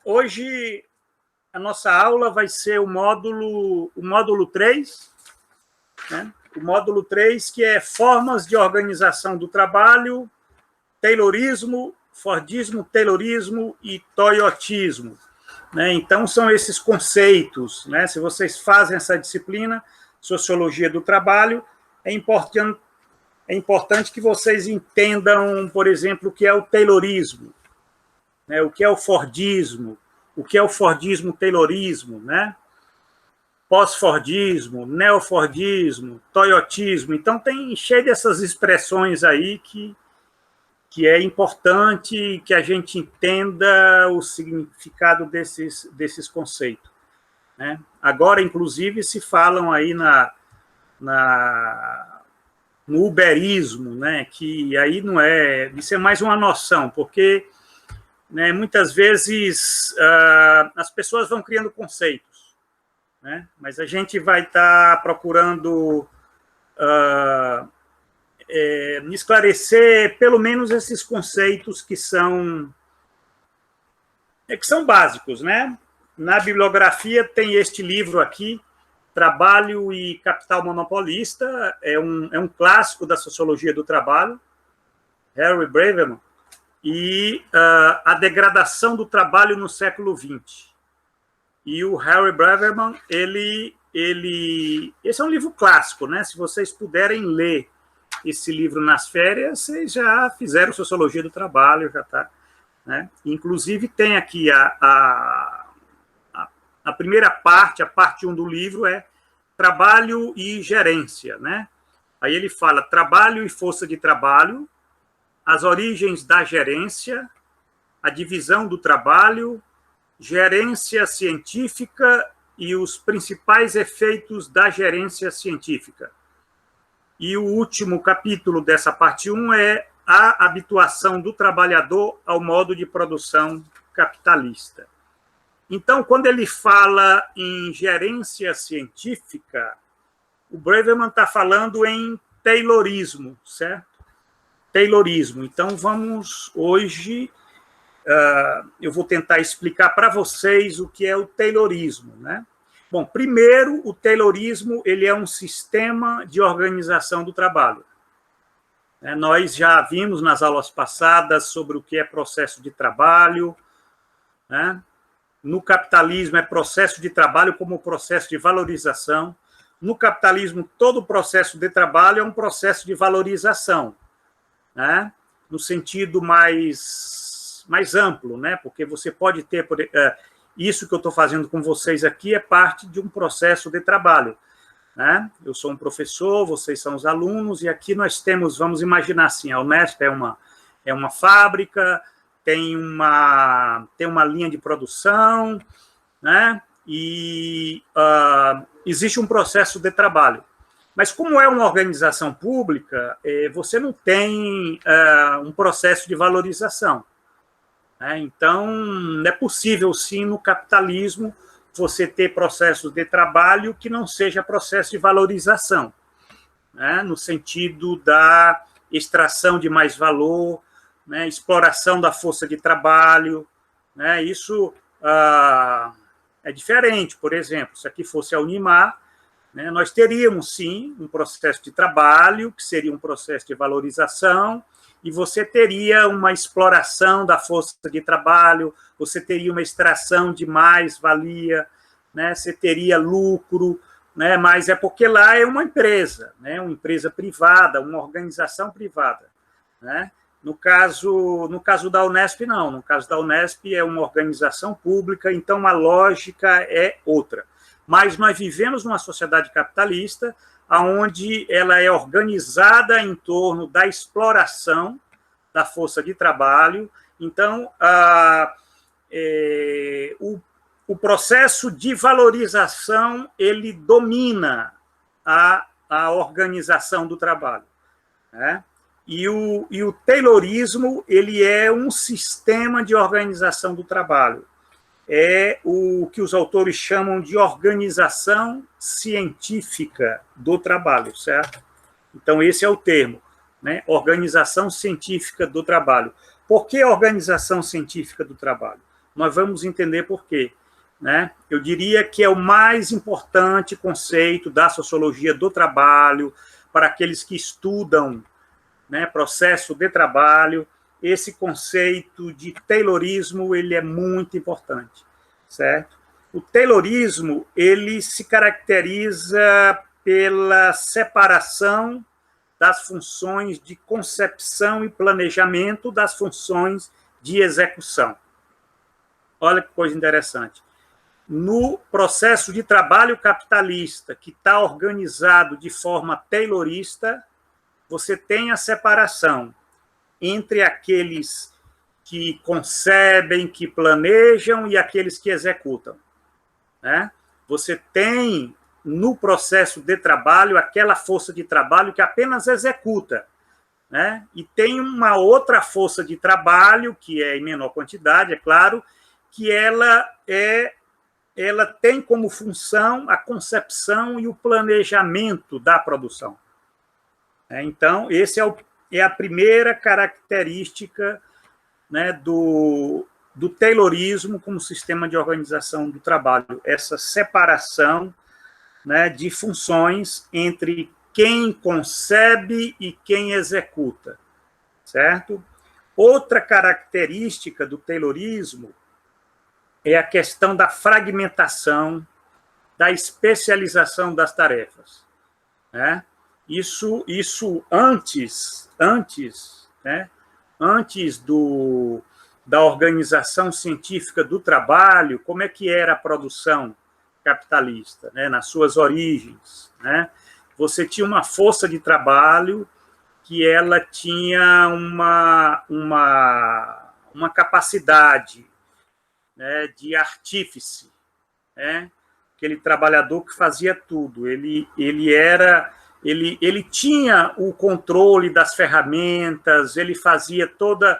Hoje a nossa aula vai ser o módulo 3, né? O módulo 3, que é Formas de Organização do Trabalho, Taylorismo, Fordismo, Taylorismo e Toyotismo. Né? Então, são esses conceitos. Né? Se vocês fazem essa disciplina, Sociologia do Trabalho, é importante que vocês entendam, por exemplo, o que é o Taylorismo, né? O que é o Fordismo, o que é o Fordismo-Taylorismo, né? Pós-Fordismo, Neofordismo, Toyotismo. Então, tem cheio dessas expressões aí que é importante que a gente entenda o significado desses conceitos. Né? Agora, inclusive, se falam aí no uberismo, né? Que aí não é... Isso é mais uma noção, porque, né, muitas vezes as pessoas vão criando conceitos, né? Mas a gente vai estar procurando esclarecer pelo menos esses conceitos que são básicos, né? Na bibliografia tem este livro aqui, Trabalho e Capital Monopolista, é um clássico da sociologia do trabalho, Harry Braverman, e A Degradação do Trabalho no Século XX. E o Harry Braverman, esse é um livro clássico, né? Se vocês puderem ler esse livro nas férias, vocês já fizeram Sociologia do Trabalho, já está. Né? Inclusive, tem aqui a primeira parte, a parte 1 do livro é Trabalho e Gerência. Né? Aí ele fala trabalho e força de trabalho, as origens da gerência, a divisão do trabalho, gerência científica e os principais efeitos da gerência científica. E o último capítulo dessa parte 1 é a habituação do trabalhador ao modo de produção capitalista. Então, quando ele fala em gerência científica, o Braverman está falando em Taylorismo, certo? Taylorismo. Então, vamos hoje... eu vou tentar explicar para vocês o que é o Taylorismo, né? Bom, primeiro, o Taylorismo ele é um sistema de organização do trabalho. Nós já vimos nas aulas passadas sobre o que é processo de trabalho. Né? No capitalismo, é processo de trabalho como processo de valorização. No capitalismo, todo processo de trabalho é um processo de valorização, né? No sentido mais amplo, né? Porque você pode ter... isso que eu estou fazendo com vocês aqui é parte de um processo de trabalho. Né? Eu sou um professor, vocês são os alunos, e aqui nós temos, vamos imaginar assim, a Unesp é uma fábrica, tem uma linha de produção, né? E existe um processo de trabalho. Mas como é uma organização pública, você não tem um processo de valorização. Então, é possível, sim, no capitalismo, você ter processos de trabalho que não seja processo de valorização, né? No sentido da extração de mais valor, né? Exploração da força de trabalho. Né? Isso é diferente. Por exemplo, se aqui fosse a Unimar, né, nós teríamos, sim, um processo de trabalho, que seria um processo de valorização, e você teria uma exploração da força de trabalho, você teria uma extração de mais-valia, né? Você teria lucro, né? Mas é porque lá é uma empresa, né? Uma empresa privada, uma organização privada. Né? No caso da Unesp, não. No caso da Unesp, é uma organização pública, então a lógica é outra. Mas nós vivemos numa sociedade capitalista, onde ela é organizada em torno da exploração da força de trabalho. Então, o processo de valorização ele domina a organização do trabalho. Né? E o Taylorismo ele é um sistema de organização do trabalho. É o que os autores chamam de organização científica do trabalho, certo? Então, esse é o termo, né? Organização científica do trabalho. Por que organização científica do trabalho? nós vamos entender por quê. Né? Eu diria que é o mais importante conceito da sociologia do trabalho para aqueles que estudam, né, processo de trabalho. Esse conceito de Taylorismo, ele é muito importante, certo? O Taylorismo, ele se caracteriza pela separação das funções de concepção e planejamento das funções de execução. Olha que coisa interessante. No processo de trabalho capitalista, que está organizado de forma taylorista, você tem a separação entre aqueles que concebem, que planejam e aqueles que executam. Né? Você tem, no processo de trabalho, aquela força de trabalho que apenas executa. Né? E tem uma outra força de trabalho, que é em menor quantidade, é claro, que ela tem como função a concepção e o planejamento da produção. Então, esse é a primeira característica, né, do Taylorismo como sistema de organização do trabalho, essa separação, né, de funções entre quem concebe e quem executa, certo? Outra característica do Taylorismo é a questão da fragmentação, da especialização das tarefas. Né? Isso antes, né? Antes da organização científica do trabalho, como é que era a produção capitalista, né? Nas suas origens. Né? Você tinha uma força de trabalho que ela tinha uma capacidade, né, de artífice, né? Aquele trabalhador que fazia tudo. Ele tinha o controle das ferramentas, ele fazia todas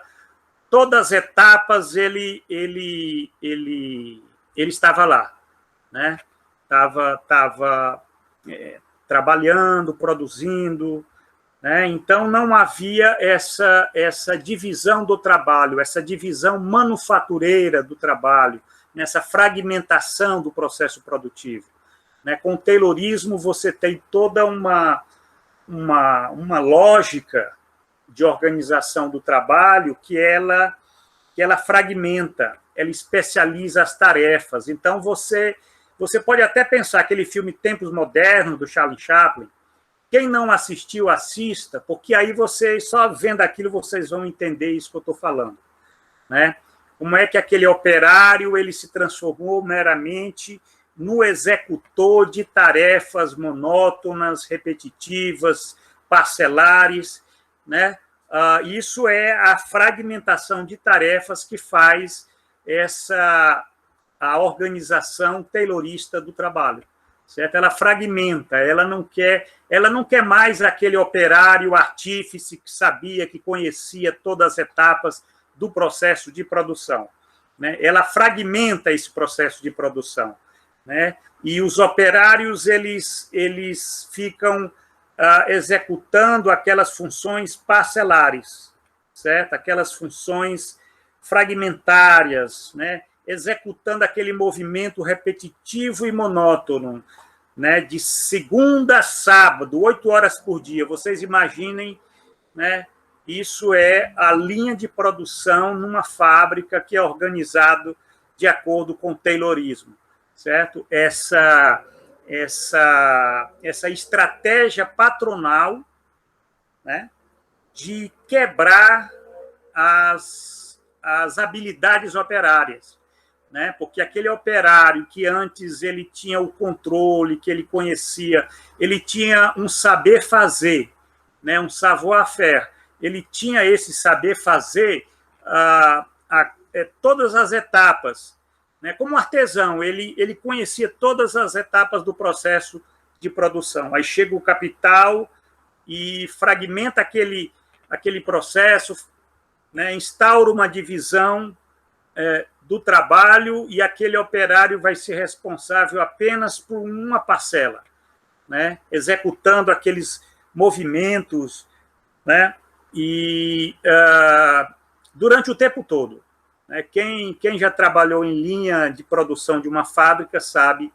as etapas, ele estava lá, né? Estava trabalhando, produzindo, né? Então não havia essa divisão do trabalho, essa divisão manufatureira do trabalho, nessa fragmentação do processo produtivo. Né? Com o Taylorismo, você tem toda uma lógica de organização do trabalho que ela fragmenta, ela especializa as tarefas. Então, você pode até pensar aquele filme Tempos Modernos, do Charlie Chaplin. Quem não assistiu, assista, porque aí vocês, só vendo aquilo, vocês vão entender isso que eu estou falando. Né? Como é que aquele operário ele se transformou meramente no executor de tarefas monótonas, repetitivas, parcelares. Né? Isso é a fragmentação de tarefas que faz a organização taylorista do trabalho. Certo? Ela fragmenta, ela não quer mais aquele operário artífice que sabia, que conhecia todas as etapas do processo de produção. Né? Ela fragmenta esse processo de produção. Né? E os operários eles ficam executando aquelas funções parcelares, certo? Aquelas funções fragmentárias, né? Executando aquele movimento repetitivo e monótono, né, de segunda a sábado, 8 horas por dia. Vocês imaginem, né, isso é a linha de produção numa fábrica que é organizado de acordo com o Taylorismo, certo? Essa estratégia patronal, né, de quebrar as habilidades operárias. Né? Porque aquele operário que antes ele tinha o controle, que ele conhecia, ele tinha um saber fazer, né? Um savoir-faire, ele tinha esse saber fazer todas as etapas, né? Como artesão, ele conhecia todas as etapas do processo de produção. Aí chega o capital e fragmenta aquele processo, né? Instaura uma divisão do trabalho e aquele operário vai ser responsável apenas por uma parcela, né? Executando aqueles movimentos, né? E durante o tempo todo. né? Quem já trabalhou em linha de produção de uma fábrica sabe,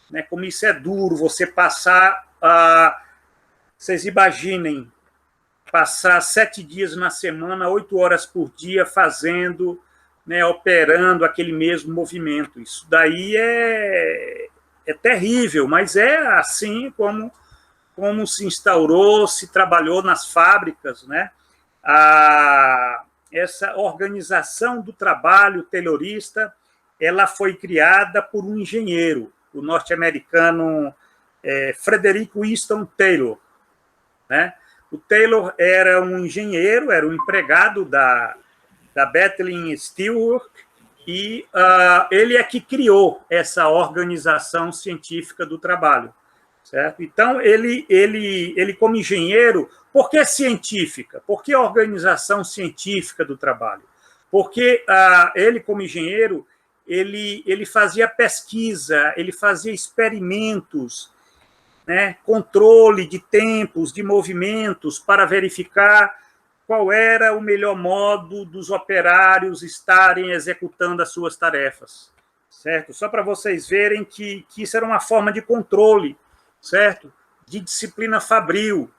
né, como isso é duro, você passar vocês imaginem, passar 7 dias na semana, 8 horas por dia fazendo, né, operando aquele mesmo movimento. Isso daí é terrível, mas é assim como se instaurou, se trabalhou nas fábricas, né? Essa organização do trabalho taylorista, ela foi criada por um engenheiro, o norte-americano Frederick Winston Taylor, né? O Taylor era um engenheiro, era um empregado da Bethlehem Steelworks, e ele é que criou essa organização científica do trabalho, certo? Então, ele como engenheiro, por que científica? Por que organização científica do trabalho? Porque ele, como engenheiro, ele fazia pesquisa, ele fazia experimentos, né, controle de tempos, de movimentos, para verificar qual era o melhor modo dos operários estarem executando as suas tarefas, certo? Só para vocês verem que isso era uma forma de controle, certo? De disciplina fabril,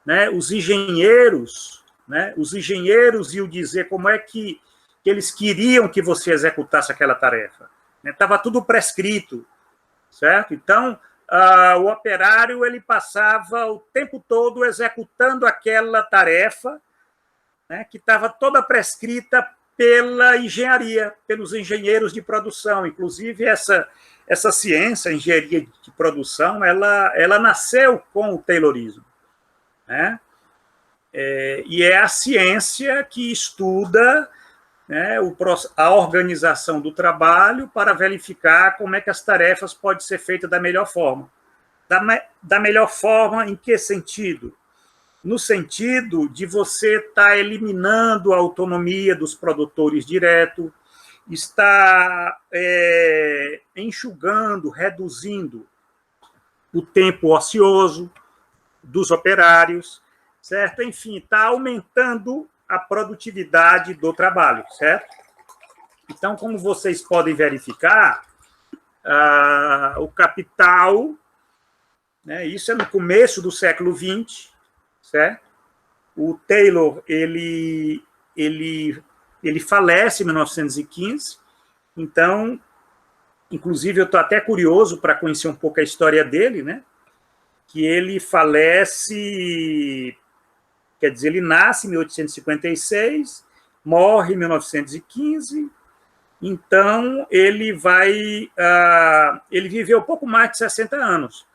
né? Os engenheiros iam dizer como é que eles queriam que você executasse aquela tarefa. Estava tudo prescrito, certo? Então, o operário ele passava o tempo todo executando aquela tarefa, né, que estava toda prescrita pela engenharia, pelos engenheiros de produção. Inclusive, essa ciência, a engenharia de produção, ela nasceu com o Taylorismo, né? E é a ciência que estuda, né, a organização do trabalho para verificar como é que as tarefas podem ser feitas da melhor forma. Da melhor forma em que sentido? No sentido de você estar eliminando a autonomia dos produtores direto, está enxugando, reduzindo o tempo ocioso dos operários, certo? Enfim, está aumentando a produtividade do trabalho, certo? Então, como vocês podem verificar, o capital, né, isso é no começo do século XX, certo? O Taylor, ele falece em 1915, então, inclusive, eu estou até curioso para conhecer um pouco a história dele, né? Que ele falece, quer dizer, ele nasce em 1856, morre em 1915, então ele viveu pouco mais de 60 anos,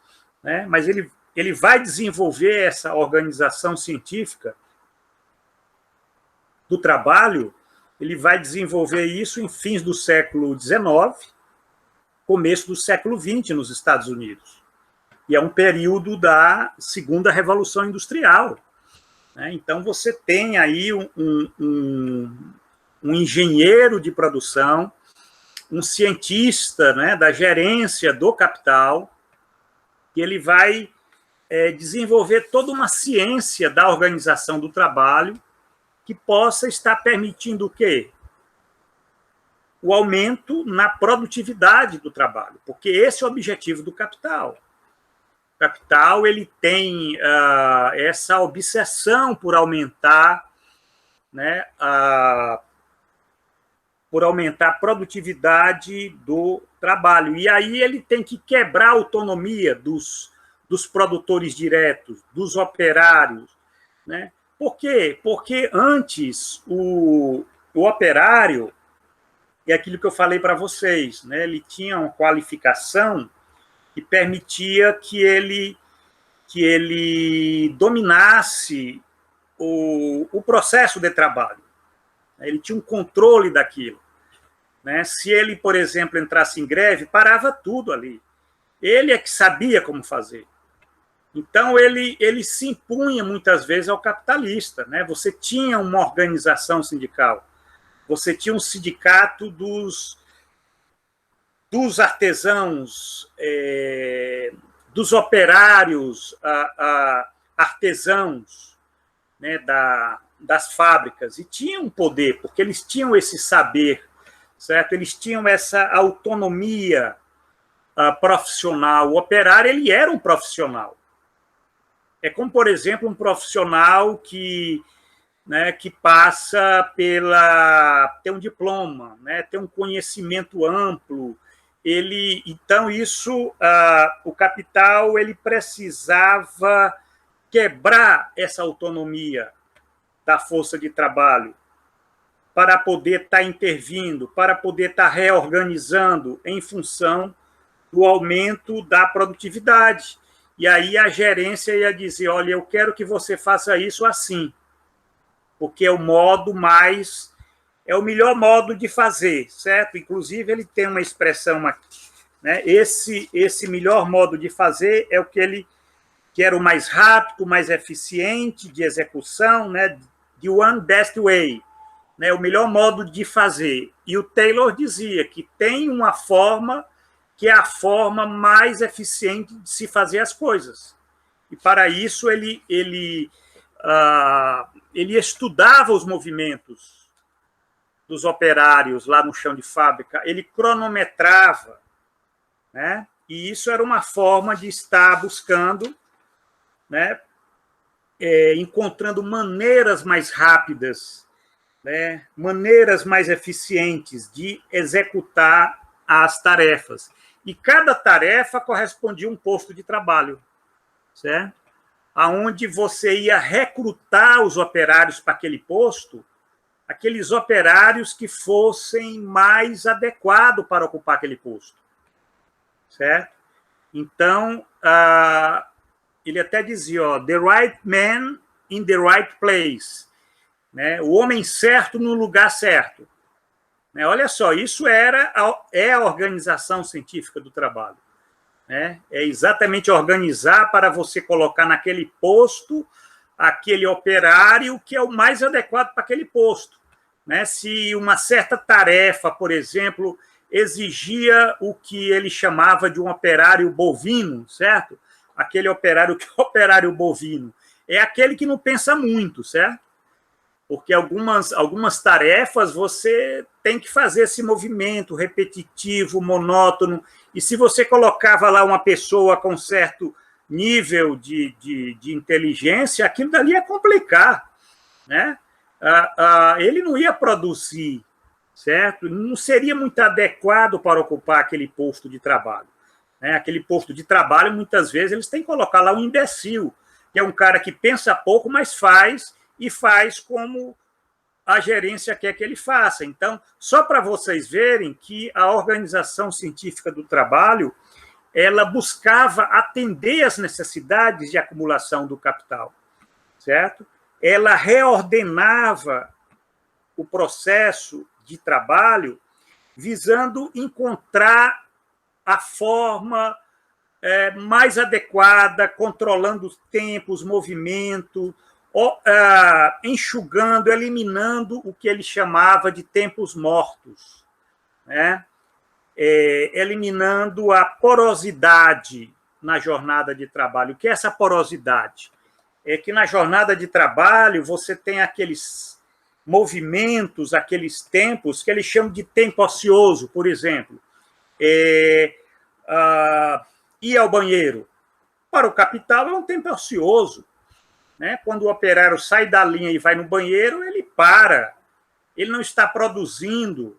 né? Mas ele vai desenvolver essa organização científica do trabalho, ele vai desenvolver isso em fins do século XIX, começo do século XX nos Estados Unidos. E é um período da segunda Revolução Industrial, né? Então, você tem aí um engenheiro de produção, um cientista, né, da gerência do capital, que ele vai desenvolver toda uma ciência da organização do trabalho que possa estar permitindo o quê? O aumento na produtividade do trabalho, porque esse é o objetivo do capital. O capital ele tem essa obsessão por aumentar, né, por aumentar a produtividade do trabalho. E aí ele tem que quebrar a autonomia dos produtores diretos, dos operários, né? Por quê? Porque antes o operário, é aquilo que eu falei para vocês, né? Ele tinha uma qualificação que permitia que ele dominasse o processo de trabalho. Ele tinha um controle daquilo, né? Se ele, por exemplo, entrasse em greve, parava tudo ali. Ele é que sabia como fazer. Então, ele se impunha muitas vezes ao capitalista, né? Você tinha uma organização sindical, você tinha um sindicato dos artesãos, dos operários artesãos, né, das fábricas, e tinham um poder, porque eles tinham esse saber, certo? Eles tinham essa autonomia profissional. O operário, ele era um profissional. É como, por exemplo, um profissional que passa tem um diploma, né, tem um conhecimento amplo. Então, o capital ele precisava quebrar essa autonomia da força de trabalho para poder estar intervindo, para poder estar reorganizando em função do aumento da produtividade. E aí a gerência ia dizer, olha, eu quero que você faça isso assim, porque é o melhor modo de fazer, certo? Inclusive, ele tem uma expressão aqui, né? Esse melhor modo de fazer é o que era o mais rápido, mais eficiente de execução, né? The one best way, né? O melhor modo de fazer. E o Taylor dizia que tem uma forma que é a forma mais eficiente de se fazer as coisas. E para isso ele estudava os movimentos dos operários lá no chão de fábrica, ele cronometrava, né? E isso era uma forma de estar buscando, né? Encontrando maneiras mais rápidas, né? Maneiras mais eficientes de executar as tarefas. E cada tarefa correspondia a um posto de trabalho, certo? Aonde você ia recrutar os operários para aquele posto, aqueles operários que fossem mais adequados para ocupar aquele posto, certo? Então, ele até dizia, the right man in the right place, né? O homem certo no lugar certo. Né? Olha só, isso é a organização científica do trabalho. Né? É exatamente organizar para você colocar naquele posto aquele operário que é o mais adequado para aquele posto. Né? Se uma certa tarefa, por exemplo, exigia o que ele chamava de um operário bovino, certo? Aquele operário que é operário bovino é aquele que não pensa muito, certo? Porque algumas tarefas você tem que fazer esse movimento repetitivo, monótono, e se você colocava lá uma pessoa com certo nível de inteligência, aquilo dali ia complicar, né? Ele não ia produzir, certo? Não seria muito adequado para ocupar aquele posto de trabalho. Né? Aquele posto de trabalho, muitas vezes, eles têm que colocar lá um imbecil, que é um cara que pensa pouco, mas faz como a gerência quer que ele faça. Então, só para vocês verem que a organização científica do trabalho, ela buscava atender às necessidades de acumulação do capital, certo? Ela reordenava o processo de trabalho visando encontrar a forma mais adequada, controlando os tempos, movimentos, enxugando, eliminando o que ele chamava de tempos mortos, né? Eliminando a porosidade na jornada de trabalho. O que é essa porosidade? É que na jornada de trabalho você tem aqueles movimentos, aqueles tempos que eles chamam de tempo ocioso, por exemplo. Ir ao banheiro. Para o capital é um tempo ocioso. Né? Quando o operário sai da linha e vai no banheiro, ele para, ele não está produzindo.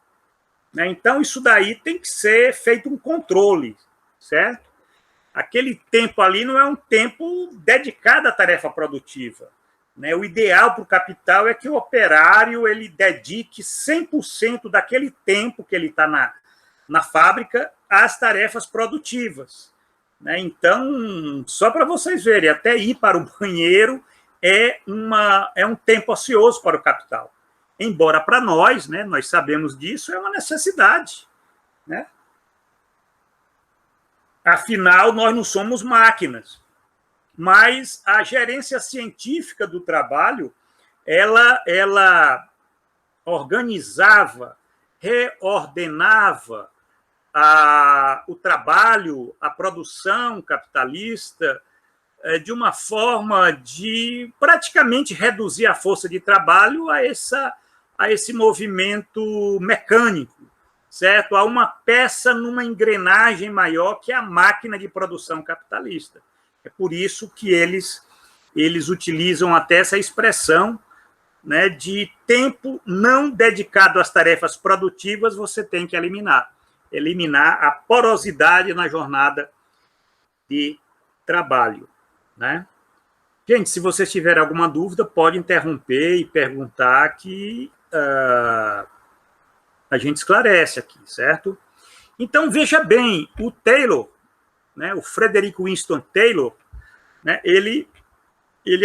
Né? Então, isso daí tem que ser feito um controle, certo? Aquele tempo ali não é um tempo dedicado à tarefa produtiva. Né? O ideal para o capital é que o operário ele dedique 100% daquele tempo que ele está na fábrica às tarefas produtivas. Né? Então, só para vocês verem, até ir para o banheiro é um tempo ocioso para o capital. Embora para nós, né, nós sabemos disso, é uma necessidade. Né? Afinal, nós não somos máquinas. Mas a gerência científica do trabalho, ela organizava, reordenava o trabalho, a produção capitalista, de uma forma de praticamente reduzir a força de trabalho a esse movimento mecânico, certo? A uma peça numa engrenagem maior que é a máquina de produção capitalista. É por isso que eles utilizam até essa expressão, né, de tempo não dedicado às tarefas produtivas, você tem que eliminar a porosidade na jornada de trabalho, né? Gente, se vocês tiverem alguma dúvida, pode interromper e perguntar que a gente esclarece aqui, certo? Então, veja bem, o Taylor, né, o Frederick Winston Taylor, né, ele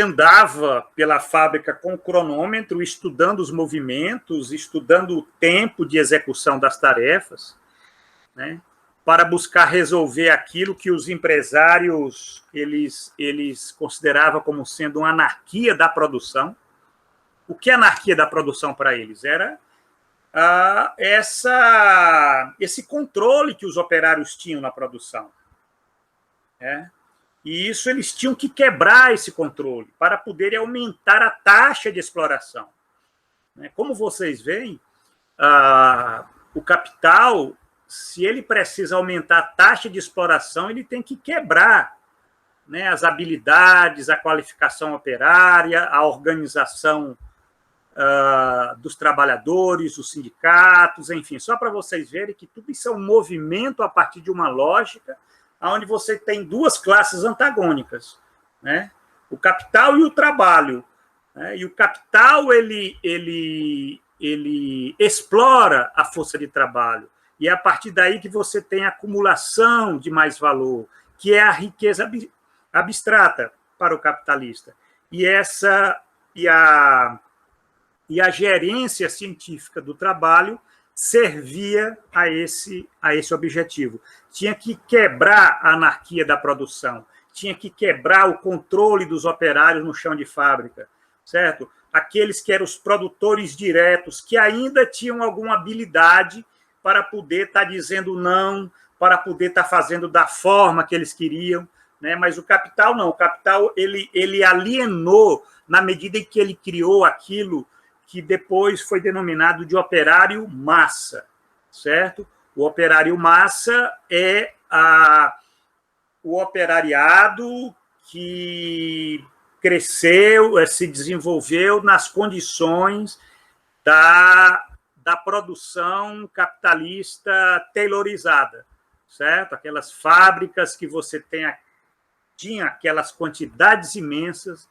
andava pela fábrica com o cronômetro, estudando os movimentos, estudando o tempo de execução das tarefas, né, para buscar resolver aquilo que os empresários eles consideravam como sendo uma anarquia da produção. O que é anarquia da produção para eles? Era esse controle que os operários tinham na produção. Né? E isso eles tinham que quebrar esse controle para poderem aumentar a taxa de exploração. Como vocês veem, o capital, se ele precisa aumentar a taxa de exploração, ele tem que quebrar, né, as habilidades, a qualificação operária, a organização dos trabalhadores, os sindicatos, enfim, só para vocês verem que tudo isso é um movimento a partir de uma lógica onde você tem duas classes antagônicas, né? O capital e o trabalho. Né? E o capital ele explora a força de trabalho. E é a partir daí que você tem a acumulação de mais valor, que é a riqueza abstrata para o capitalista. E a gerência científica do trabalho servia a esse objetivo. Tinha que quebrar a anarquia da produção, tinha que quebrar o controle dos operários no chão de fábrica, certo? Aqueles que eram os produtores diretos, que ainda tinham alguma habilidade para poder estar dizendo não, para poder estar fazendo da forma que eles queriam, né? Mas o capital não, o capital ele alienou na medida em que ele criou aquilo que depois foi denominado de operário massa, certo? O operário massa é o operariado que cresceu, se desenvolveu nas condições da produção capitalista taylorizada, certo? Aquelas fábricas que você tinha aquelas quantidades imensas,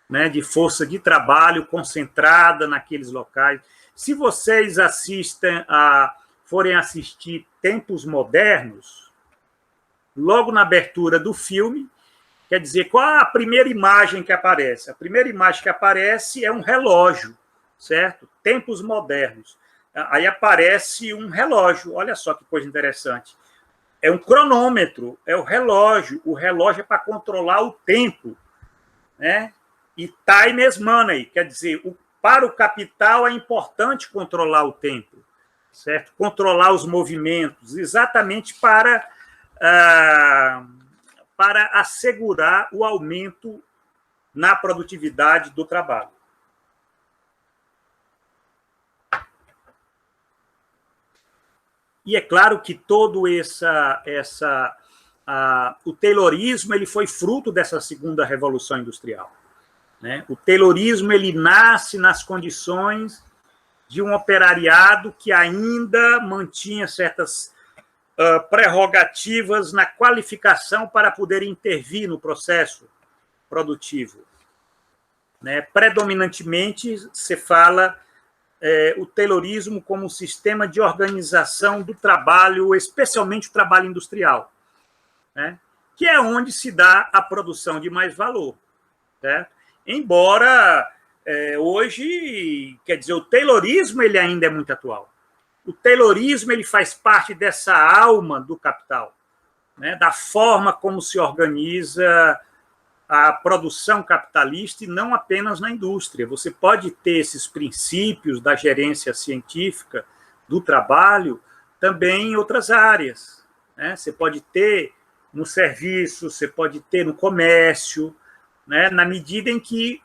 né, de força de trabalho concentrada naqueles locais. Se vocês forem assistir Tempos Modernos, logo na abertura do filme, quer dizer, qual a primeira imagem que aparece? A primeira imagem que aparece é um relógio, certo? Tempos Modernos. Aí aparece um relógio, olha só que coisa interessante. É um cronômetro, é o relógio é para controlar o tempo, né? E time is money, quer dizer, para o capital é importante controlar o tempo, certo? Controlar os movimentos, exatamente para assegurar o aumento na produtividade do trabalho. E é claro que todo o taylorismo ele foi fruto dessa segunda revolução industrial. Né? O taylorismo ele nasce nas condições de um operariado que ainda mantinha certas prerrogativas na qualificação para poder intervir no processo produtivo. Né? Predominantemente, se fala o taylorismo como um sistema de organização do trabalho, especialmente o trabalho industrial, né? Que é onde se dá a produção de mais valor. Certo? Embora hoje, quer dizer, o taylorismo ele ainda é muito atual. O taylorismo ele faz parte dessa alma do capital, né? Da forma como se organiza a produção capitalista e não apenas na indústria. Você pode ter esses princípios da gerência científica do trabalho também em outras áreas, né? Você pode ter no serviço, você pode ter no comércio, né, na medida em que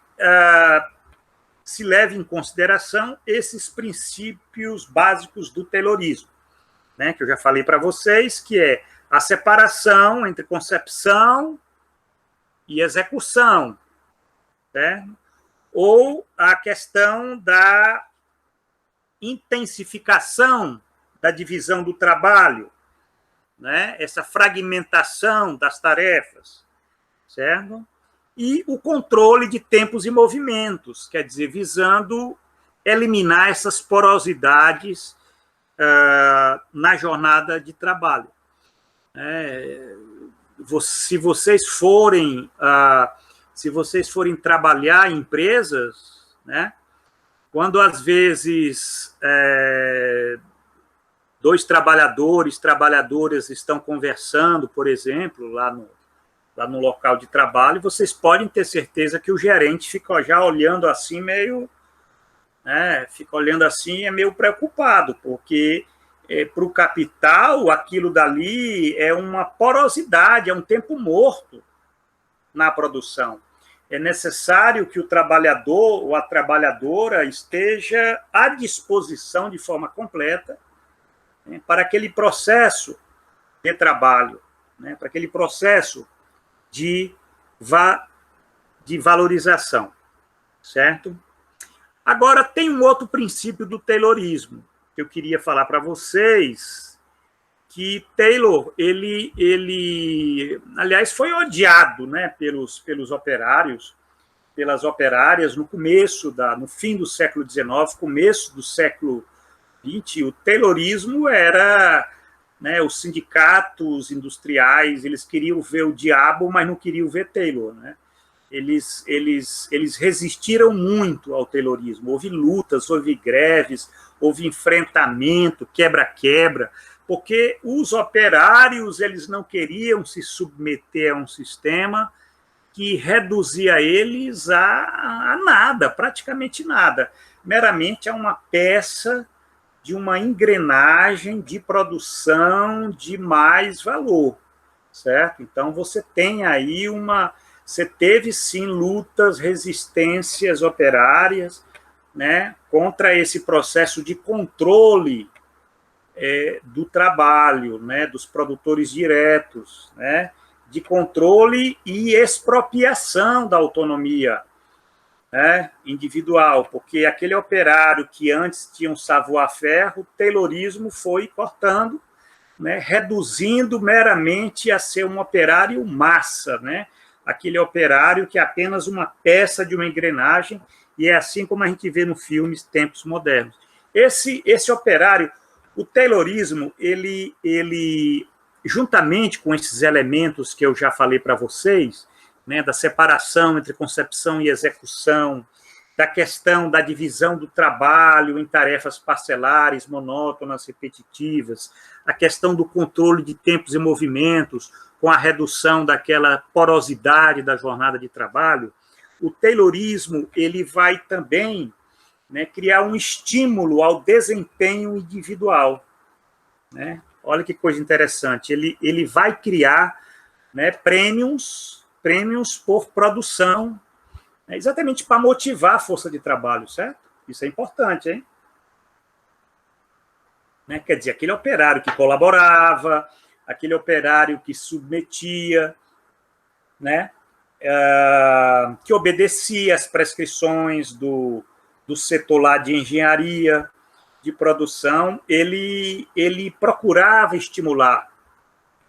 se leve em consideração esses princípios básicos do Taylorismo, né, que eu já falei para vocês, que é a separação entre concepção e execução, certo? Ou a questão da intensificação da divisão do trabalho, né? Essa fragmentação das tarefas, certo? E o controle de tempos e movimentos, quer dizer, visando eliminar essas porosidades na jornada de trabalho. Se vocês forem trabalhar em empresas, né, quando às vezes dois trabalhadoras estão conversando, por exemplo, lá no local de trabalho, vocês podem ter certeza que o gerente fica já olhando assim meio, né, é meio preocupado, porque para o capital aquilo dali é uma porosidade, é um tempo morto na produção. É necessário que o trabalhador ou a trabalhadora esteja à disposição de forma completa, né, para aquele processo de trabalho, né, para aquele processo de valorização, certo? Agora, tem um outro princípio do Taylorismo que eu queria falar para vocês, que Taylor, aliás, foi odiado, né, pelos operários, pelas operárias no fim do século XIX, começo do século XX. O Taylorismo era, né, os sindicatos industriais, eles queriam ver o diabo, mas não queriam ver Taylor, né? Eles resistiram muito ao Taylorismo. Houve lutas, houve greves, houve enfrentamento, quebra-quebra, porque os operários eles não queriam se submeter a um sistema que reduzia eles a nada, praticamente nada, meramente a uma peça de uma engrenagem de produção de mais valor, certo? Então, você teve sim lutas, resistências operárias, né, contra esse processo de controle do trabalho, né, dos produtores diretos, né, de controle e expropriação da autonomia, né, individual, porque aquele operário que antes tinha um savoir-faire, o Taylorismo foi cortando, né, reduzindo meramente a ser um operário massa, né, aquele operário que é apenas uma peça de uma engrenagem, e é assim como a gente vê no filme Tempos Modernos. Esse operário, o Taylorismo, ele juntamente com esses elementos que eu já falei para vocês, né, da separação entre concepção e execução, da questão da divisão do trabalho em tarefas parcelares, monótonas, repetitivas, a questão do controle de tempos e movimentos, com a redução daquela porosidade da jornada de trabalho, o Taylorismo ele vai também, né, criar um estímulo ao desempenho individual, né? Olha que coisa interessante, ele vai criar, né, prêmios por produção, né, exatamente para motivar a força de trabalho, certo? Isso é importante, hein? Né? Quer dizer, aquele operário que colaborava, aquele operário que submetia, né, que obedecia às prescrições do setor lá de engenharia, de produção, ele procurava estimular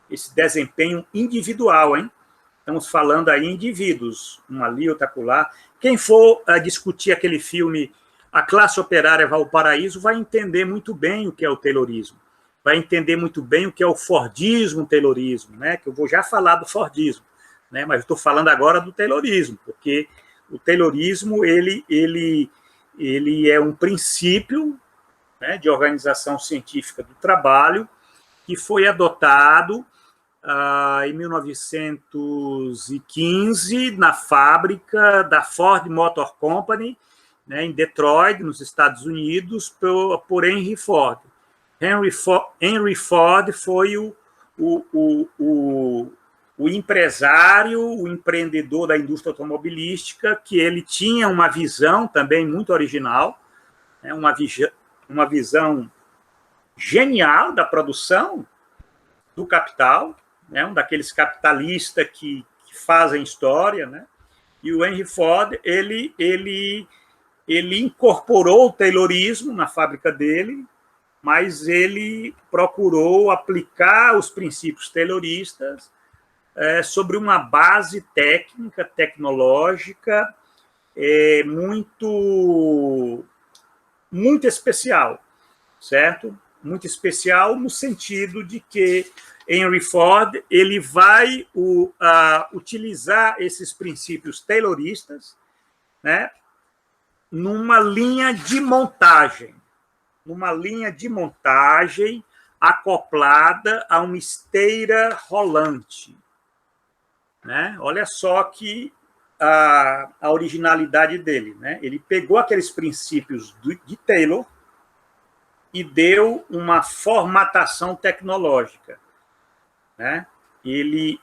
esse desempenho individual, hein? Estamos falando aí em indivíduos, um ali, outro acolá. Quem for discutir aquele filme A Classe Operária Vai ao Paraíso vai entender muito bem o que é o Taylorismo, vai entender muito bem o que é o Fordismo, Taylorismo, né? Que eu vou já falar do Fordismo, né? Mas estou falando agora do Taylorismo, porque o Taylorismo ele é um princípio, né, de organização científica do trabalho que foi adotado em 1915 na fábrica da Ford Motor Company, né, em Detroit, nos Estados Unidos, por Henry Ford. Henry Ford foi o o empresário, o empreendedor da indústria automobilística, que ele tinha uma visão também muito original, né, uma visão genial da produção do capital, né, um daqueles capitalistas que fazem história, né? E o Henry Ford, ele incorporou o Taylorismo na fábrica dele, mas ele procurou aplicar os princípios tayloristas sobre uma base técnica, tecnológica, muito especial, certo? Muito especial no sentido de que Henry Ford ele vai utilizar esses princípios tayloristas, né, numa linha de montagem acoplada a uma esteira rolante, né? Olha só que a originalidade dele, né? Ele pegou aqueles princípios de Taylor e deu uma formatação tecnológica, né? Ele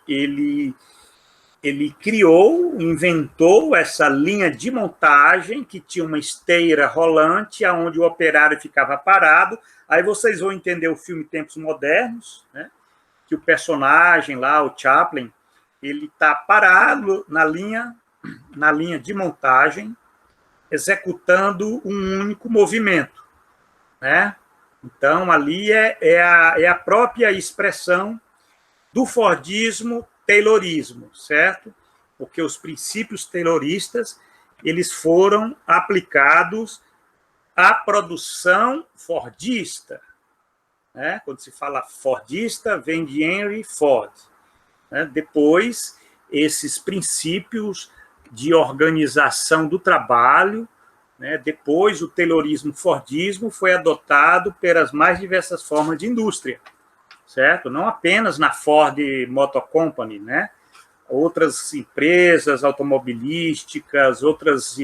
inventou essa linha de montagem que tinha uma esteira rolante, onde o operário ficava parado. Aí vocês vão entender o filme Tempos Modernos, né? Que o personagem lá, o Chaplin, ele está parado na linha de montagem, executando um único movimento, né? Então, ali é a própria expressão do Fordismo, Taylorismo, certo? Porque os princípios tayloristas eles foram aplicados à produção fordista, né? Quando se fala fordista, vem de Henry Ford, né? Depois, esses princípios de organização do trabalho, né? Depois, o Taylorismo Fordismo foi adotado pelas mais diversas formas de indústria, certo? Não apenas na Ford Motor Company, né? Outras empresas automobilísticas, outras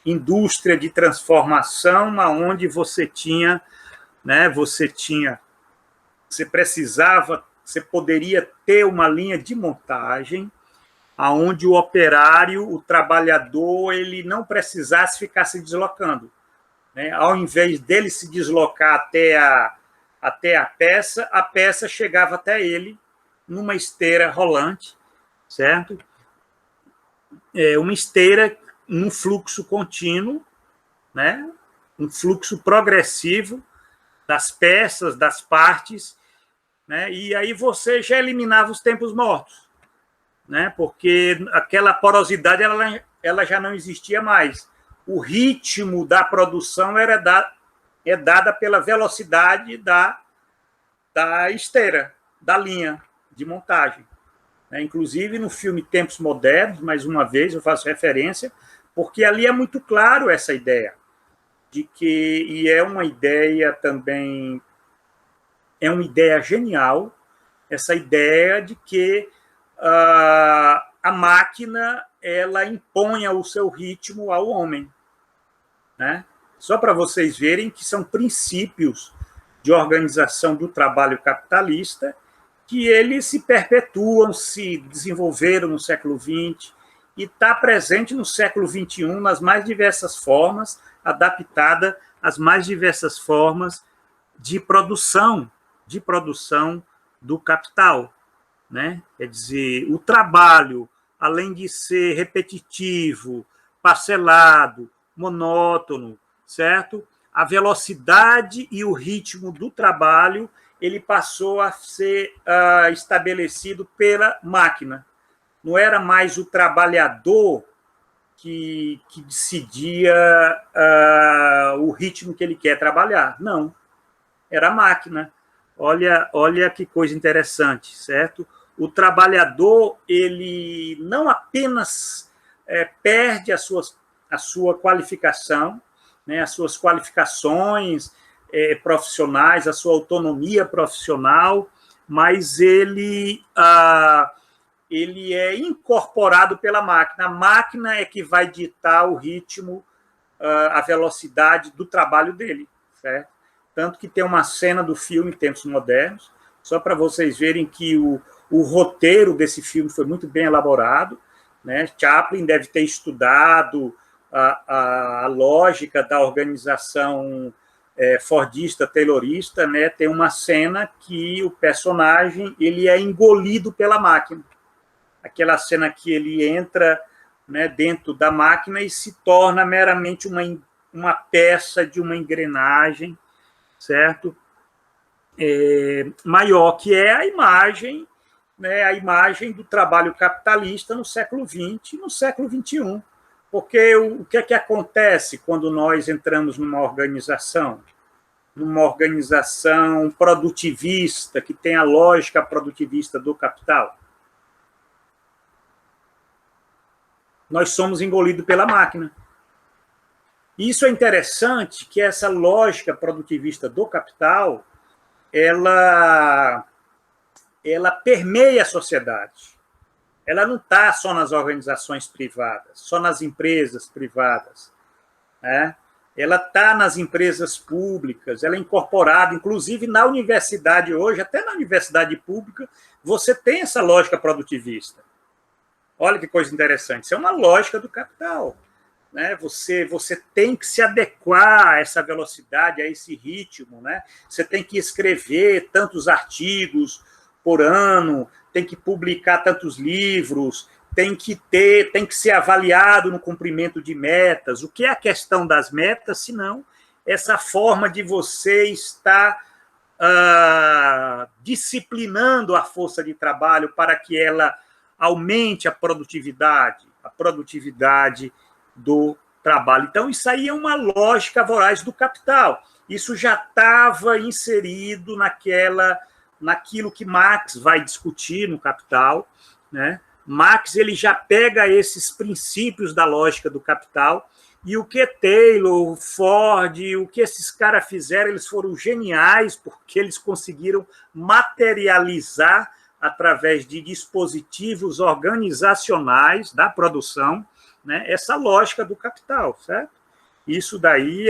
indústria de transformação, aonde você poderia ter uma linha de montagem aonde o operário, o trabalhador, ele não precisasse ficar se deslocando, né? Ao invés dele se deslocar até a peça chegava até ele numa esteira rolante, certo? Uma esteira num fluxo contínuo, né? Um fluxo progressivo das peças, das partes, né? E aí você já eliminava os tempos mortos, né? Porque aquela porosidade ela já não existia mais. O ritmo da produção é dada pela velocidade da esteira, da linha de montagem. Inclusive, no filme Tempos Modernos, mais uma vez, eu faço referência, porque ali é muito claro essa ideia, e é uma ideia também, é uma ideia genial, essa ideia de que a máquina ela imponha o seu ritmo ao homem, né? Só para vocês verem que são princípios de organização do trabalho capitalista que eles se perpetuam, se desenvolveram no século XX e está presente no século XXI nas mais diversas formas, adaptada às mais diversas formas de produção do capital, né? Quer dizer, o trabalho, além de ser repetitivo, parcelado, monótono, certo? A velocidade e o ritmo do trabalho ele passou a ser estabelecido pela máquina. Não era mais o trabalhador que decidia o ritmo que ele quer trabalhar. Não, era a máquina. Olha que coisa interessante, certo? O trabalhador ele não apenas perde a sua qualificação, né, as suas qualificações profissionais, a sua autonomia profissional, mas ele é incorporado pela máquina. A máquina é que vai ditar o ritmo, a velocidade do trabalho dele, certo? Tanto que tem uma cena do filme Tempos Modernos, só para vocês verem que O roteiro desse filme foi muito bem elaborado, né? Chaplin deve ter estudado a lógica da organização fordista, taylorista, né? Tem uma cena que o personagem ele é engolido pela máquina. Aquela cena que ele entra, né, dentro da máquina e se torna meramente uma peça de uma engrenagem, certo? Maior, que é a imagem, né, a imagem do trabalho capitalista no século XX e no século XXI. Porque o que é que acontece quando nós entramos numa organização produtivista, que tem a lógica produtivista do capital? Nós somos engolidos pela máquina. Isso é interessante, que essa lógica produtivista do capital, ela permeia a sociedade. Ela não está só nas organizações privadas, só nas empresas privadas, né? Ela está nas empresas públicas, ela é incorporada, inclusive na universidade hoje, até na universidade pública, você tem essa lógica produtivista. Olha que coisa interessante, isso é uma lógica do capital, né? Você tem que se adequar a essa velocidade, a esse ritmo, né? Você tem que escrever tantos artigos por ano, tem que publicar tantos livros, tem que ser avaliado no cumprimento de metas. O que é a questão das metas, senão essa forma de você estar disciplinando a força de trabalho para que ela aumente a produtividade do trabalho. Então, isso aí é uma lógica voraz do capital. Isso já estava inserido naquilo que Marx vai discutir no Capital, né? Marx ele já pega esses princípios da lógica do capital, e o que Taylor, Ford, o que esses caras fizeram, eles foram geniais, porque eles conseguiram materializar através de dispositivos organizacionais da produção, né, essa lógica do capital, certo? Isso daí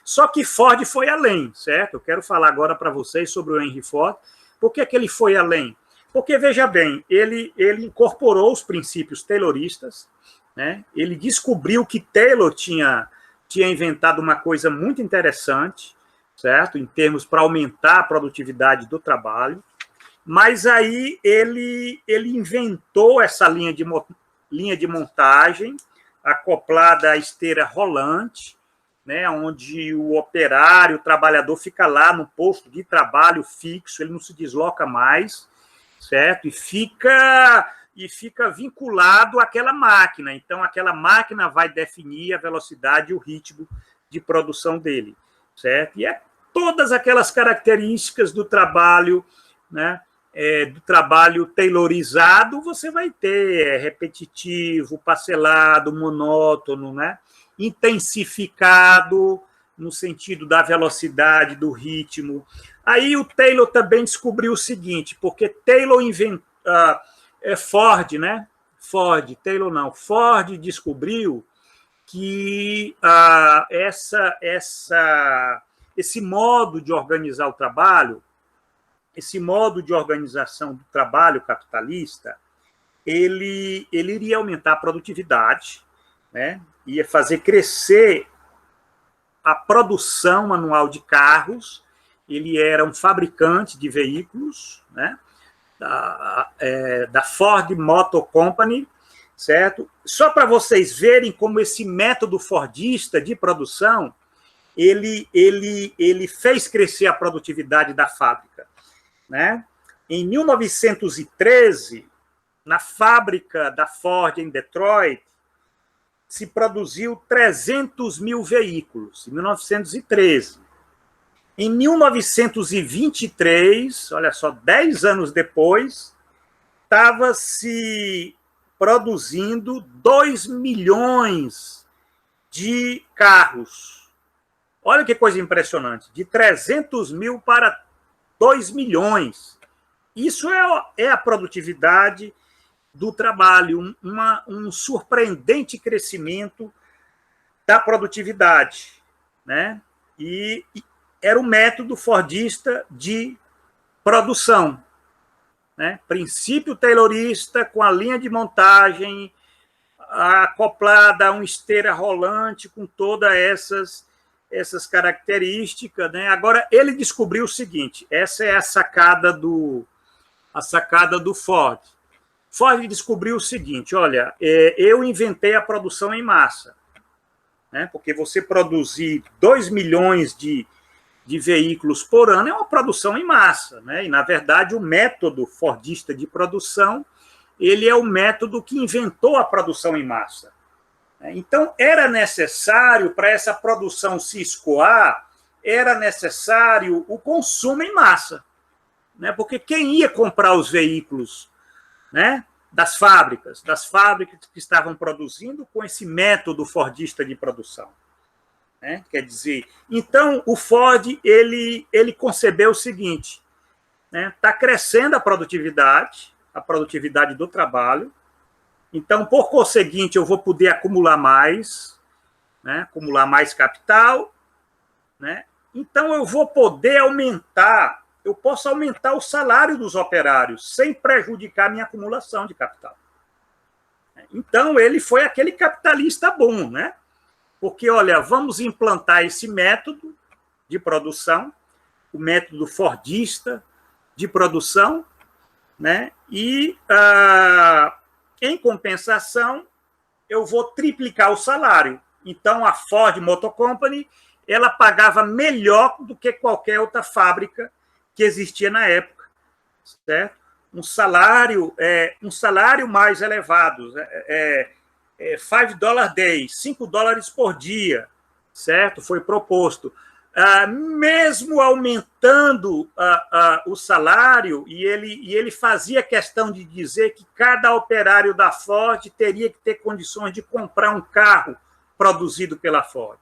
Só que Ford foi além, certo? Eu quero falar agora para vocês sobre o Henry Ford. Por que ele foi além? Porque, veja bem, ele incorporou os princípios tayloristas, né? Ele descobriu que Taylor tinha inventado uma coisa muito interessante, certo? Em termos para aumentar a produtividade do trabalho. Mas aí ele inventou essa linha de montagem acoplada à esteira rolante, né, onde o operário, o trabalhador fica lá no posto de trabalho fixo, ele não se desloca mais, certo? E fica vinculado àquela máquina. Então, aquela máquina vai definir a velocidade e o ritmo de produção dele, certo? E todas aquelas características do trabalho, né? Do trabalho taylorizado, você vai ter repetitivo, parcelado, monótono, né? Intensificado, no sentido da velocidade, do ritmo. Aí o Taylor também descobriu o seguinte, porque Taylor Ford, né? Taylor não. Ford descobriu que esse modo de organizar o trabalho, esse modo de organização do trabalho capitalista, ele iria aumentar a produtividade, né? Ia fazer crescer a produção anual de carros. Ele era um fabricante de veículos, né? Da Ford Motor Company, certo? Só para vocês verem como esse método fordista de produção, ele fez crescer a produtividade da fábrica, né? Em 1913, na fábrica da Ford em Detroit, se produziu 300 mil veículos, em 1913. Em 1923, olha só, 10 anos depois, estava se produzindo 2 milhões de carros. Olha que coisa impressionante, de 300 mil para 2 milhões. Isso é a produtividade do trabalho, um surpreendente crescimento da produtividade, né? E era o método fordista de produção. né? Princípio taylorista com a linha de montagem acoplada a uma esteira rolante com todas essas características, né? Agora, ele descobriu o seguinte, essa é a sacada do Ford. Ford descobriu o seguinte, olha, eu inventei a produção em massa, né? Porque você produzir 2 milhões de veículos por ano é uma produção em massa, né? E, na verdade, o método fordista de produção, ele é o método que inventou a produção em massa. Então, era necessário, para essa produção se escoar, era necessário o consumo em massa, né? Porque quem ia comprar os veículos, né, das fábricas que estavam produzindo com esse método fordista de produção, né? Quer dizer, então o Ford ele concebeu o seguinte, né? Está crescendo a produtividade do trabalho, então, por conseguinte, eu vou poder acumular mais, né? Acumular mais capital, né? Então eu vou poder eu posso aumentar o salário dos operários sem prejudicar a minha acumulação de capital. Então, ele foi aquele capitalista bom, né? Porque, olha, vamos implantar esse método de produção, o método fordista de produção, né? E, em compensação, eu vou triplicar o salário. Então, a Ford Motor Company, ela pagava melhor do que qualquer outra fábrica que existia na época, certo? Um salário mais elevado, $5 day, $5 por dia, certo? Foi proposto. Mesmo aumentando o salário, e ele fazia questão de dizer que cada operário da Ford teria que ter condições de comprar um carro produzido pela Ford,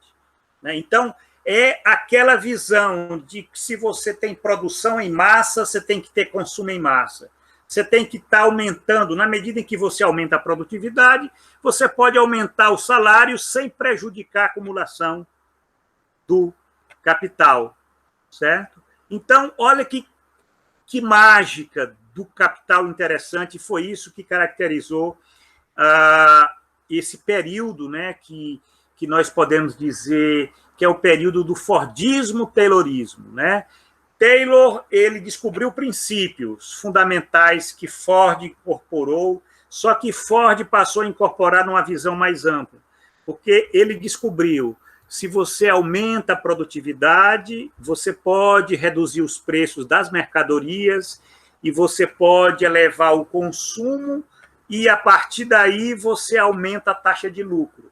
né? Então, é aquela visão de que se você tem produção em massa, você tem que ter consumo em massa. Você tem que estar aumentando, na medida em que você aumenta a produtividade, você pode aumentar o salário sem prejudicar a acumulação do capital, certo? Então, olha que mágica do capital interessante, foi isso que caracterizou esse período, né, que nós podemos dizer que é o período do Fordismo-Taylorismo, né? Taylor, ele descobriu princípios fundamentais que Ford incorporou, só que Ford passou a incorporar numa visão mais ampla, porque ele descobriu, se você aumenta a produtividade, você pode reduzir os preços das mercadorias e você pode elevar o consumo e, a partir daí, você aumenta a taxa de lucro.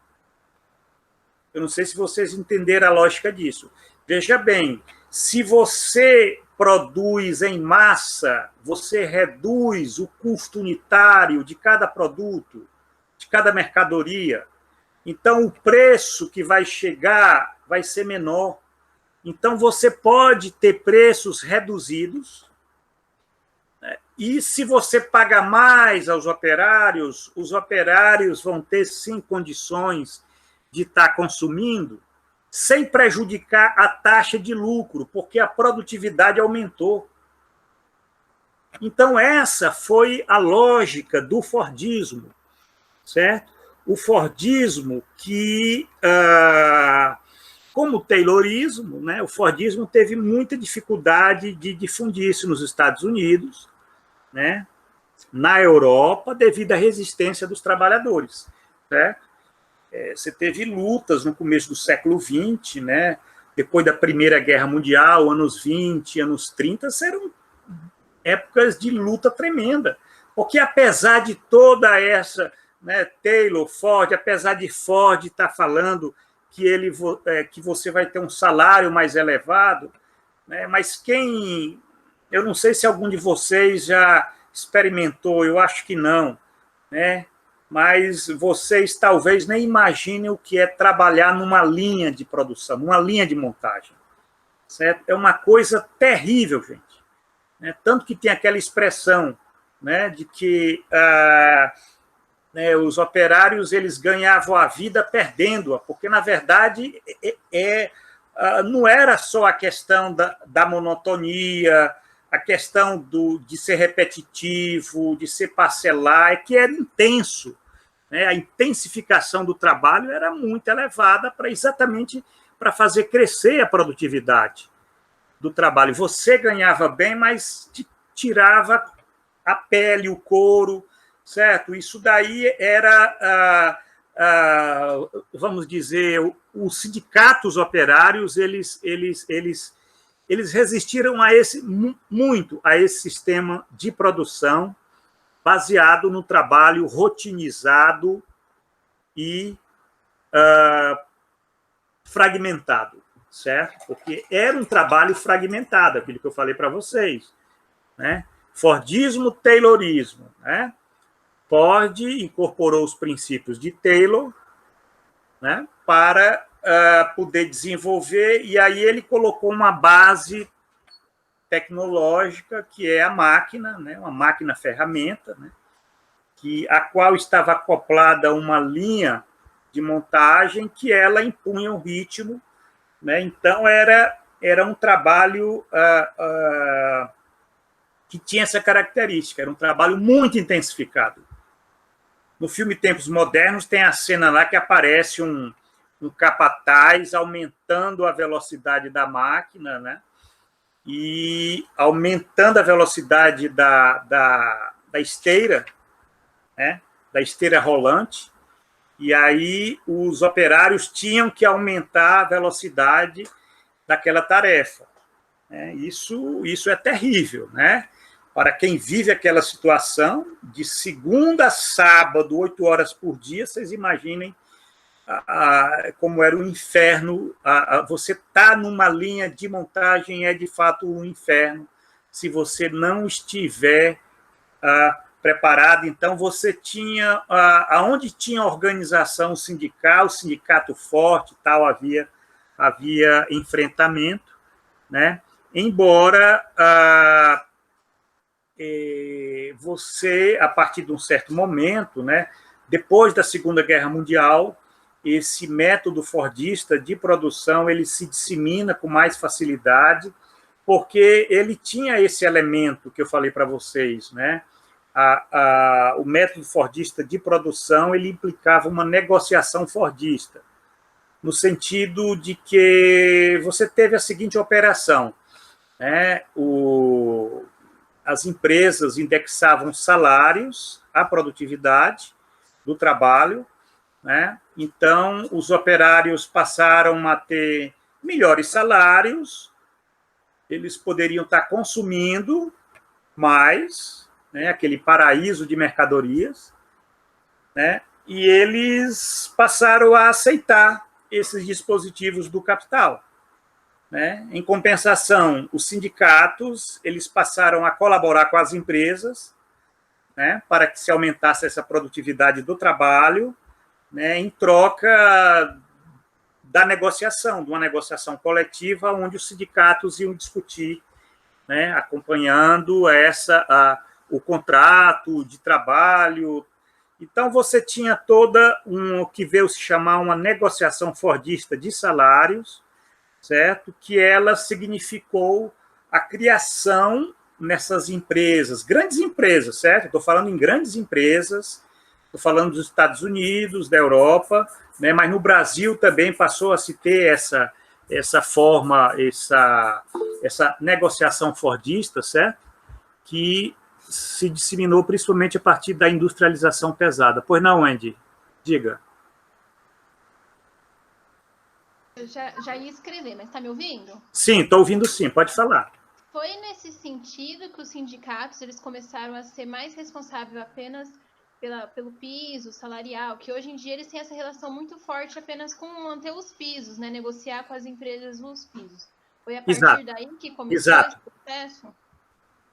Eu não sei se vocês entenderam a lógica disso. Veja bem, se você produz em massa, você reduz o custo unitário de cada produto, de cada mercadoria. Então, o preço que vai chegar vai ser menor. Então, você pode ter preços reduzidos, né? E se você paga mais aos operários, os operários vão ter, sim, condições de estar consumindo, sem prejudicar a taxa de lucro, porque a produtividade aumentou. Então, essa foi a lógica do Fordismo, certo? O Fordismo que, como o Taylorismo, né, o Fordismo teve muita dificuldade de difundir-se nos Estados Unidos, né, na Europa, devido à resistência dos trabalhadores, certo? Você teve lutas no começo do século XX, né? Depois da Primeira Guerra Mundial, anos 20, anos 30, eram épocas de luta tremenda, porque apesar de toda essa, né, Taylor, Ford, apesar de Ford estar falando que você vai ter um salário mais elevado, né, mas eu não sei se algum de vocês já experimentou, eu acho que não, né? Mas vocês talvez nem imaginem o que é trabalhar numa linha de produção, numa linha de montagem, certo? É uma coisa terrível, gente, né? Tanto que tem aquela expressão, né, de que né, os operários eles ganhavam a vida perdendo-a, porque, na verdade, não era só a questão da monotonia, a questão de ser repetitivo, de ser parcelar, é que era intenso. Né? A intensificação do trabalho era muito elevada para exatamente para fazer crescer a produtividade do trabalho. Você ganhava bem, mas te tirava a pele, o couro, certo? Isso daí era, vamos dizer, os sindicatos operários, eles resistiram muito a esse sistema de produção baseado no trabalho rotinizado e fragmentado, certo? Porque era um trabalho fragmentado, aquilo que eu falei para vocês, né? Fordismo, Taylorismo, né? Ford incorporou os princípios de Taylor, né, para poder desenvolver, e aí ele colocou uma base tecnológica, que é a máquina, né, uma máquina-ferramenta, né, a qual estava acoplada uma linha de montagem que ela impunha o ritmo, né, então era um trabalho que tinha essa característica, era um trabalho muito intensificado. No filme Tempos Modernos, tem a cena lá que aparece um capataz aumentando a velocidade da máquina, né? E aumentando a velocidade da esteira, né? Da esteira rolante, e aí os operários tinham que aumentar a velocidade daquela tarefa. Né? Isso é terrível, né? Para quem vive aquela situação, de segunda a sábado, 8 horas por dia, vocês imaginem como era o inferno. Você está numa linha de montagem, é de fato um inferno, se você não estiver preparado. Então, você tinha, aonde tinha organização sindical, sindicato forte, tal, havia enfrentamento, né? Embora você, a partir de um certo momento, né, depois da Segunda Guerra Mundial, esse método fordista de produção ele se dissemina com mais facilidade, porque ele tinha esse elemento que eu falei para vocês, né? O método fordista de produção ele implicava uma negociação fordista, no sentido de que você teve a seguinte operação, né? As empresas indexavam salários à produtividade do trabalho, né? Então, os operários passaram a ter melhores salários, eles poderiam estar consumindo mais, né? Aquele paraíso de mercadorias, né? E eles passaram a aceitar esses dispositivos do capital. Né? Em compensação, os sindicatos eles passaram a colaborar com as empresas, né, para que se aumentasse essa produtividade do trabalho, né, em troca da negociação, de uma negociação coletiva, onde os sindicatos iam discutir, né, acompanhando o contrato de trabalho. Então, você tinha toda o que veio se chamar uma negociação fordista de salários, certo? Que ela significou a criação nessas empresas, grandes empresas, certo? Estou falando em grandes empresas, estou falando dos Estados Unidos, da Europa, né? Mas no Brasil também passou a se ter essa forma, essa negociação fordista, certo? Que se disseminou principalmente a partir da industrialização pesada. Pois não, Andy? Diga. Eu já ia escrever, mas está me ouvindo? Sim, estou ouvindo sim, pode falar. Foi nesse sentido que os sindicatos eles começaram a ser mais responsáveis apenas pelo piso salarial, que hoje em dia eles têm essa relação muito forte apenas com manter os pisos, né? Negociar com as empresas os pisos. Foi a partir daí que começou esse processo?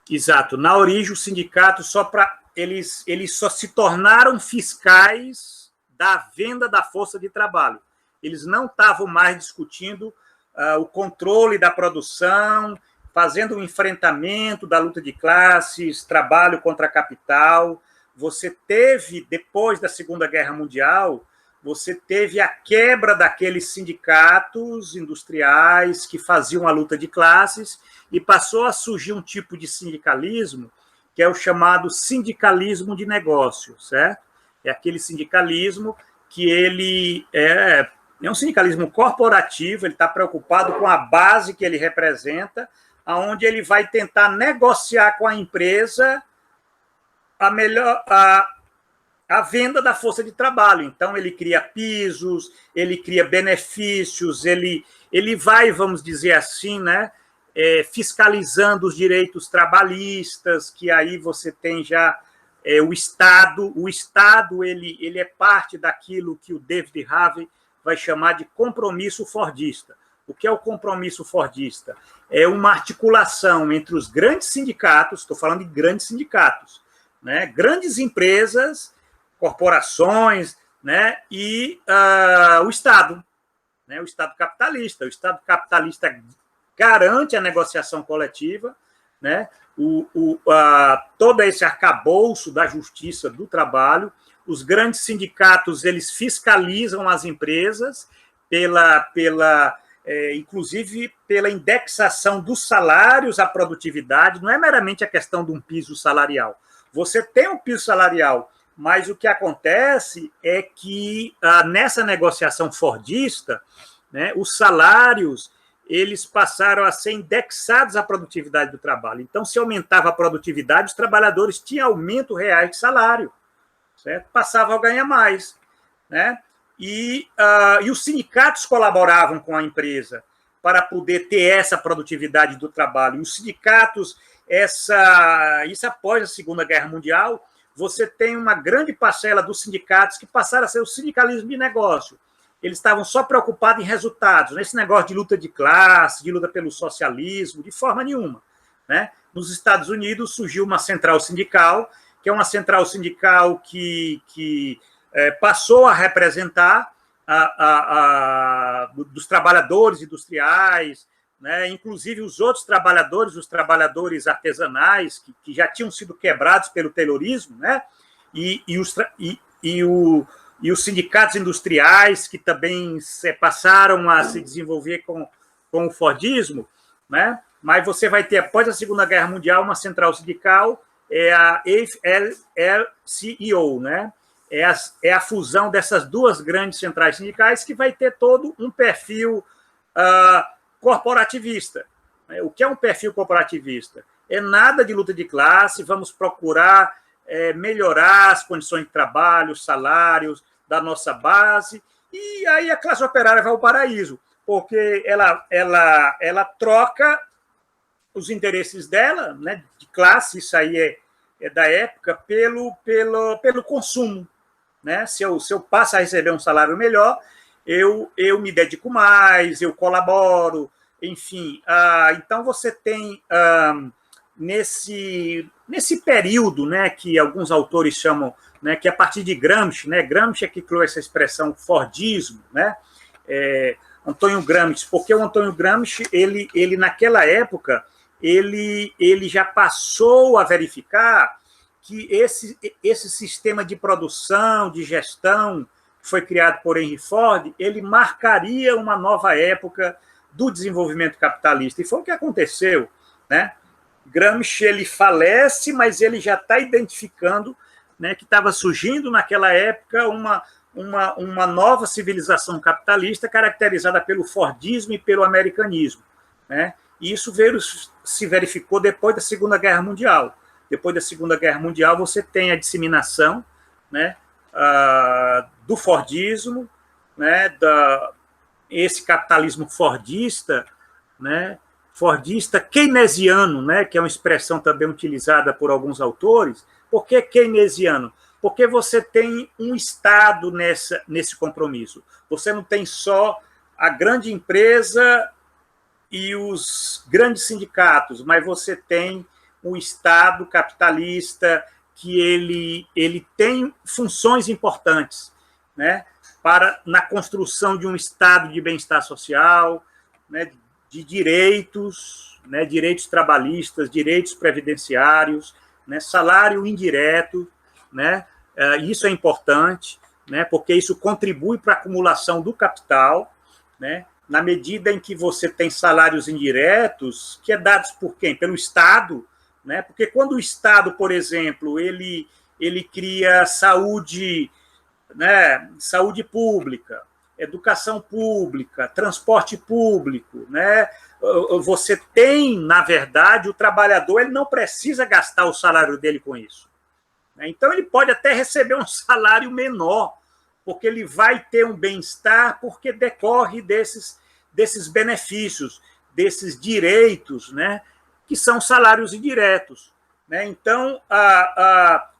Exato. Na origem, os sindicatos eles só se tornaram fiscais da venda da força de trabalho. Eles não estavam mais discutindo o controle da produção, fazendo um enfrentamento da luta de classes, trabalho contra capital. Você teve, depois da Segunda Guerra Mundial, você teve a quebra daqueles sindicatos industriais que faziam a luta de classes e passou a surgir um tipo de sindicalismo que é o chamado sindicalismo de negócio, certo? É aquele sindicalismo que ele é um sindicalismo corporativo, ele está preocupado com a base que ele representa, aonde ele vai tentar negociar com a empresa a venda da força de trabalho. Então, ele cria pisos, ele cria benefícios, ele vai, vamos dizer assim, né, fiscalizando os direitos trabalhistas, que aí você tem já o Estado. O Estado ele é parte daquilo que o David Harvey vai chamar de compromisso fordista. O que é o compromisso fordista? É uma articulação entre os grandes sindicatos, estou falando de grandes sindicatos, né, grandes empresas, corporações, né, e o Estado, né, o Estado capitalista. O Estado capitalista garante a negociação coletiva, né, todo esse arcabouço da justiça do trabalho. Os grandes sindicatos eles fiscalizam as empresas inclusive pela indexação dos salários à produtividade. Não é meramente a questão de um piso salarial. Você tem um piso salarial, mas o que acontece é que nessa negociação fordista, né, os salários eles passaram a ser indexados à produtividade do trabalho. Então, se aumentava a produtividade, os trabalhadores tinham aumento real de salário, certo? Passavam a ganhar mais, né? E os sindicatos colaboravam com a empresa para poder ter essa produtividade do trabalho. E os sindicatos, isso após a Segunda Guerra Mundial, você tem uma grande parcela dos sindicatos que passaram a ser o sindicalismo de negócio. Eles estavam só preocupados em resultados, nesse negócio de luta de classe, de luta pelo socialismo, de forma nenhuma, né? Nos Estados Unidos surgiu uma central sindical, que é uma central sindical que passou a representar dos trabalhadores industriais, né? Inclusive os outros trabalhadores, os trabalhadores artesanais, que já tinham sido quebrados pelo Taylorismo, né? E os sindicatos industriais, que também passaram a se desenvolver com o Fordismo, né? Mas você vai ter, após a Segunda Guerra Mundial, uma central sindical, a AFL-CIO, né? É a fusão dessas duas grandes centrais sindicais que vai ter todo um perfil corporativista. O que é um perfil corporativista? É nada de luta de classe, vamos procurar melhorar as condições de trabalho, os salários da nossa base, e aí a classe operária vai ao paraíso, porque ela troca os interesses dela, né, de classe, isso aí é da época, pelo consumo, né? Se eu passo a receber um salário melhor, eu me dedico mais, eu colaboro, enfim. Então, você tem, nesse período, né, que alguns autores chamam, né, que é a partir de Gramsci, né? Gramsci é que criou essa expressão Fordismo, né? Antônio Gramsci, porque o Antônio Gramsci, ele naquela época, ele já passou a verificar que esse sistema de produção, de gestão, que foi criado por Henry Ford, ele marcaria uma nova época do desenvolvimento capitalista. E foi o que aconteceu, né? Gramsci ele falece, mas ele já está identificando, né, que estava surgindo naquela época uma nova civilização capitalista caracterizada pelo Fordismo e pelo americanismo, né? E isso se verificou depois da Segunda Guerra Mundial. Depois da Segunda Guerra Mundial, você tem a disseminação, né, do Fordismo, né, esse capitalismo fordista, né, fordista keynesiano, né, que é uma expressão também utilizada por alguns autores. Por que keynesiano? Porque você tem um Estado nesse compromisso. Você não tem só a grande empresa e os grandes sindicatos, mas você tem um Estado capitalista que ele tem funções importantes, né, na construção de um estado de bem-estar social, né, de direitos, né, direitos trabalhistas, direitos previdenciários, né, salário indireto, né, isso é importante, né, porque isso contribui para a acumulação do capital, né, na medida em que você tem salários indiretos, que é dados por quem? Pelo Estado, né, porque quando o Estado, por exemplo, ele cria saúde, né, saúde pública, educação pública, transporte público, né, você tem, na verdade, o trabalhador ele não precisa gastar o salário dele com isso. Então, ele pode até receber um salário menor, porque ele vai ter um bem-estar, porque decorre desses benefícios, desses direitos, né, que são salários indiretos. Né? Então,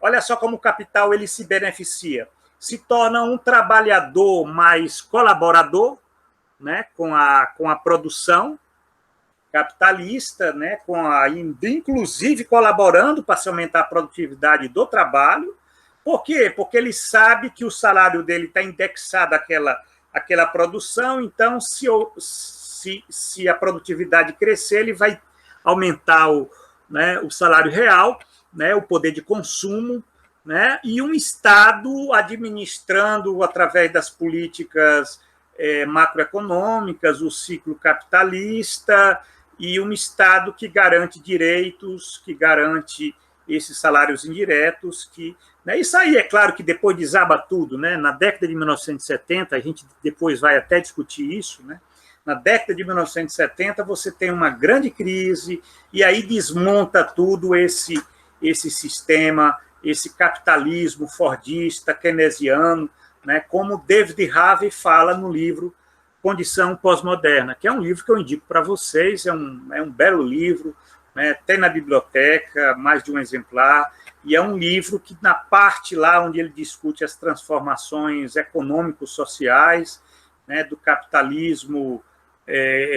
olha só como o capital ele se beneficia. Se torna um trabalhador mais colaborador, né, com a produção capitalista, né, inclusive colaborando para se aumentar a produtividade do trabalho. Por quê? Porque ele sabe que o salário dele está indexado àquela produção, então, se a produtividade crescer, ele vai aumentar o salário real, né, o poder de consumo, né, e um Estado administrando, através das políticas macroeconômicas, o ciclo capitalista, e um Estado que garante direitos, que garante esses salários indiretos. Né, isso aí, é claro que depois desaba tudo. Né, na década de 1970, a gente depois vai até discutir isso, né, na década de 1970 você tem uma grande crise, e aí desmonta tudo esse sistema, esse capitalismo fordista, keynesiano, né, como David Harvey fala no livro Condição Pós-Moderna, que é um livro que eu indico para vocês, é um belo livro, né, tem na biblioteca, mais de um exemplar, e é um livro que, na parte lá onde ele discute as transformações econômico-sociais, né, do capitalismo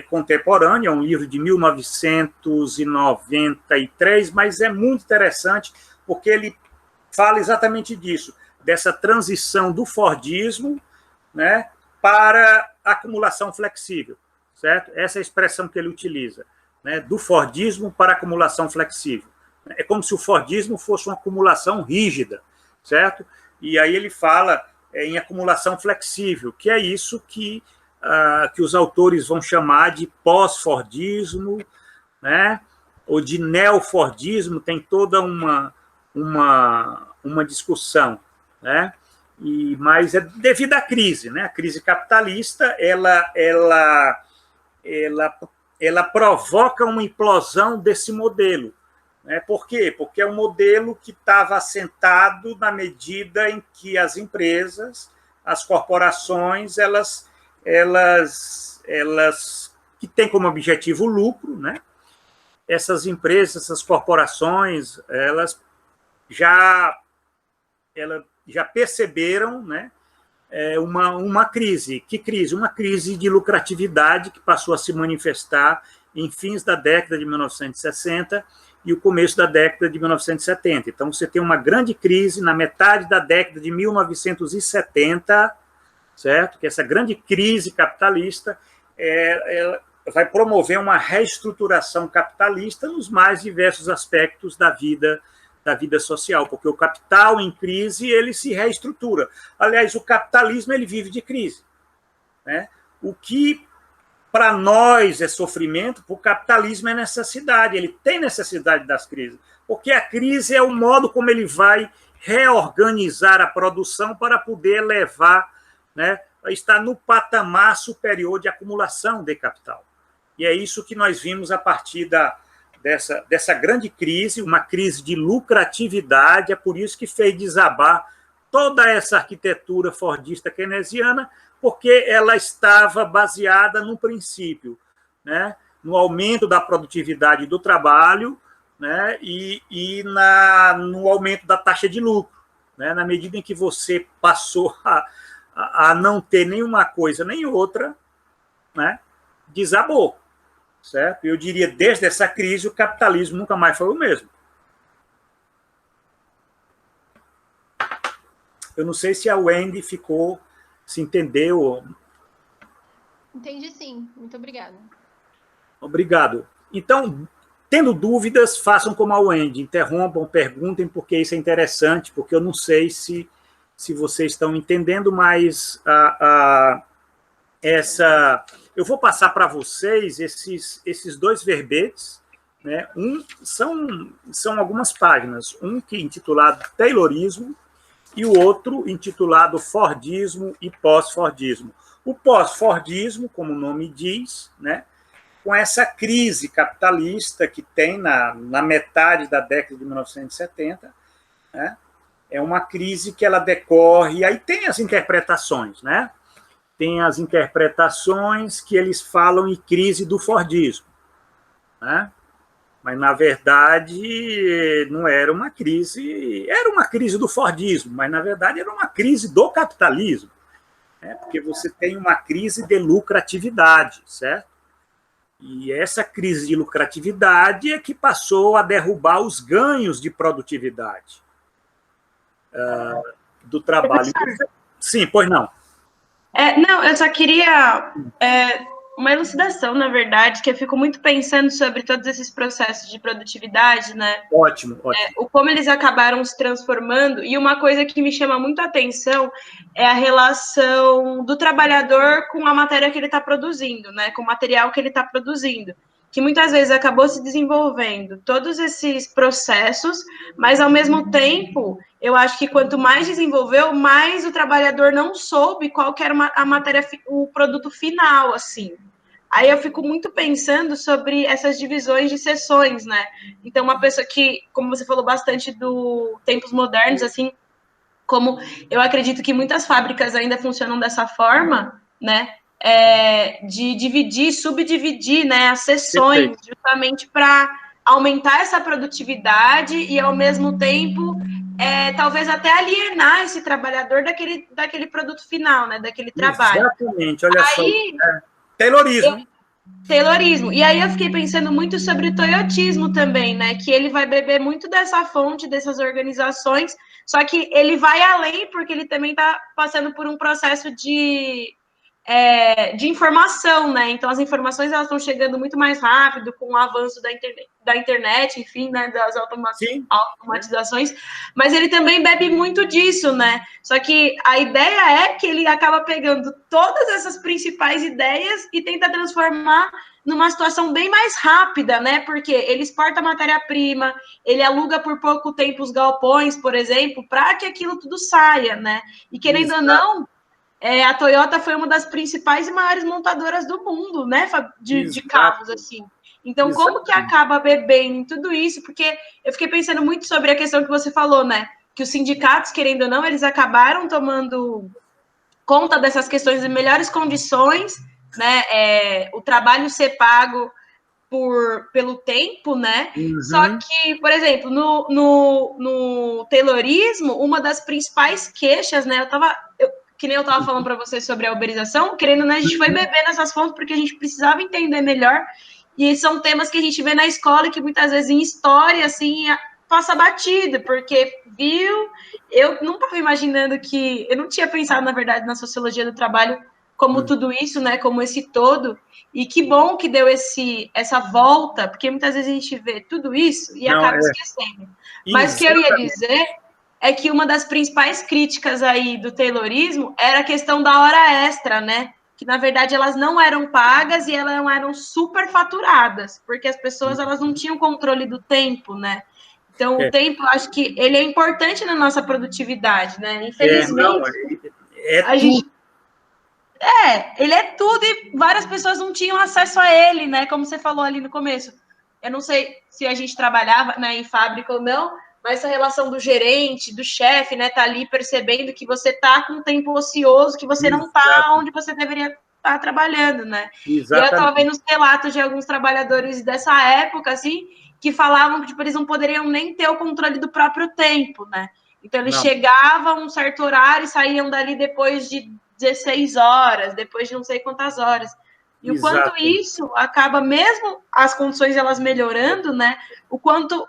contemporâneo, é um livro de 1993, mas é muito interessante, porque ele fala exatamente disso, dessa transição do fordismo, né, para a acumulação flexível, certo? Essa é a expressão que ele utiliza, né, do fordismo para a acumulação flexível. É como se o fordismo fosse uma acumulação rígida, certo? E aí ele fala em acumulação flexível, que é isso que os autores vão chamar de pós-fordismo, né, ou de neofordismo, tem toda uma discussão, né? Mas é devido à crise, né? A crise capitalista ela provoca uma implosão desse modelo, né? Por quê? Porque é um modelo que estava assentado na medida em que as empresas, as corporações, elas que têm como objetivo o lucro, né? Essas empresas, essas corporações, elas já perceberam, né, uma crise. Que crise? Uma crise de lucratividade que passou a se manifestar em fins da década de 1960 e o começo da década de 1970. Então, você tem uma grande crise na metade da década de 1970, certo? Que essa grande crise capitalista vai promover uma reestruturação capitalista nos mais diversos aspectos da vida social, porque o capital em crise ele se reestrutura. Aliás, o capitalismo ele vive de crise, né? O que para nós é sofrimento, para o capitalismo é necessidade, ele tem necessidade das crises, porque a crise é o modo como ele vai reorganizar a produção para poder levar, né, a estar no patamar superior de acumulação de capital. E é isso que nós vimos a partir dessa grande crise, uma crise de lucratividade, é por isso que fez desabar toda essa arquitetura fordista keynesiana, porque ela estava baseada no princípio, né, no aumento da produtividade do trabalho, né, e no aumento da taxa de lucro. Né, na medida em que você passou a não ter nenhuma coisa nem outra, né, desabou. Certo? Eu diria, desde essa crise, o capitalismo nunca mais foi o mesmo. Eu não sei se a Wendy se entendeu. Entendi sim, muito obrigada. Obrigado. Então, tendo dúvidas, façam como a Wendy, interrompam, perguntem, porque isso é interessante, porque eu não sei se se vocês estão entendendo, mas eu vou passar para vocês esses dois verbetes, né? São algumas páginas, um que é intitulado Taylorismo e o outro intitulado Fordismo e Pós-Fordismo. O pós-Fordismo, como o nome diz, né? Com essa crise capitalista que tem na metade da década de 1970, né? É uma crise que ela decorre, aí tem as interpretações, né? Tem as interpretações que eles falam em crise do Fordismo, né? Mas, na verdade, não era uma crise do Fordismo, mas, na verdade, era uma crise do capitalismo, né? Porque você tem uma crise de lucratividade, certo? E essa crise de lucratividade é que passou a derrubar os ganhos de produtividade do trabalho. Sim, pois não. Não, eu só queria uma elucidação, na verdade, que eu fico muito pensando sobre todos esses processos de produtividade, né? Ótimo. Como eles acabaram se transformando, e uma coisa que me chama muito a atenção é a relação do trabalhador com a matéria que ele está produzindo, né? Com o material que ele está produzindo, que muitas vezes acabou se desenvolvendo todos esses processos, mas, ao mesmo tempo, eu acho que quanto mais desenvolveu, mais o trabalhador não soube qual que era a matéria, o produto final, assim. Aí eu fico muito pensando sobre essas divisões de seções, né? Então, uma pessoa que, como você falou bastante do tempos modernos, assim, como eu acredito que muitas fábricas ainda funcionam dessa forma, né? De dividir, subdividir, né, as seções, justamente para aumentar essa produtividade e, ao mesmo tempo, talvez até alienar esse trabalhador daquele produto final, né, daquele trabalho. Exatamente, olha aí, só. Taylorismo. Taylorismo. E aí eu fiquei pensando muito sobre o toyotismo também, né, que ele vai beber muito dessa fonte, dessas organizações, só que ele vai além porque ele também está passando por um processo de informação, né? Então, as informações elas estão chegando muito mais rápido com o avanço da internet, enfim, né? Das automatizações. Mas ele também bebe muito disso, né? Só que a ideia é que ele acaba pegando todas essas principais ideias e tenta transformar numa situação bem mais rápida, né? Porque ele exporta matéria-prima, ele aluga por pouco tempo os galpões, por exemplo, para que aquilo tudo saia, né? E querendo ou não, a Toyota foi uma das principais e maiores montadoras do mundo, né, de carros, assim. Então, como que acaba bebendo em tudo isso? Porque eu fiquei pensando muito sobre a questão que você falou, né, que os sindicatos, querendo ou não, eles acabaram tomando conta dessas questões de melhores condições, né, o trabalho ser pago pelo tempo, né? Só que, por exemplo, no Taylorismo, uma das principais queixas, né, que nem eu estava falando para vocês sobre a uberização, querendo, né, a gente foi beber nessas fontes porque a gente precisava entender melhor, e são temas que a gente vê na escola e que muitas vezes em história, assim, passa batida, porque eu não estava imaginando eu não tinha pensado, na verdade, na sociologia do trabalho como tudo isso, né, como esse todo, e que bom que deu essa volta, porque muitas vezes a gente vê tudo isso e acaba esquecendo. Mas o que eu ia dizer é que uma das principais críticas aí do Taylorismo era a questão da hora extra, né? Que, na verdade, elas não eram pagas e elas não eram superfaturadas, porque as pessoas elas não tinham controle do tempo, né? Então, o tempo, acho que ele é importante na nossa produtividade, né? Infelizmente, ele é tudo e várias pessoas não tinham acesso a ele, né? Como você falou ali no começo. Eu não sei se a gente trabalhava, né, em fábrica ou não, mas essa relação do gerente, do chefe, né, tá ali percebendo que você tá com tempo ocioso, que você não tá onde você deveria estar trabalhando, né? Exatamente. E eu tava vendo os relatos de alguns trabalhadores dessa época, assim, que falavam que, tipo, eles não poderiam nem ter o controle do próprio tempo, né? Então, eles chegavam a um certo horário e saíam dali depois de 16 horas, depois de não sei quantas horas. E o quanto isso acaba, mesmo as condições elas melhorando, né? O quanto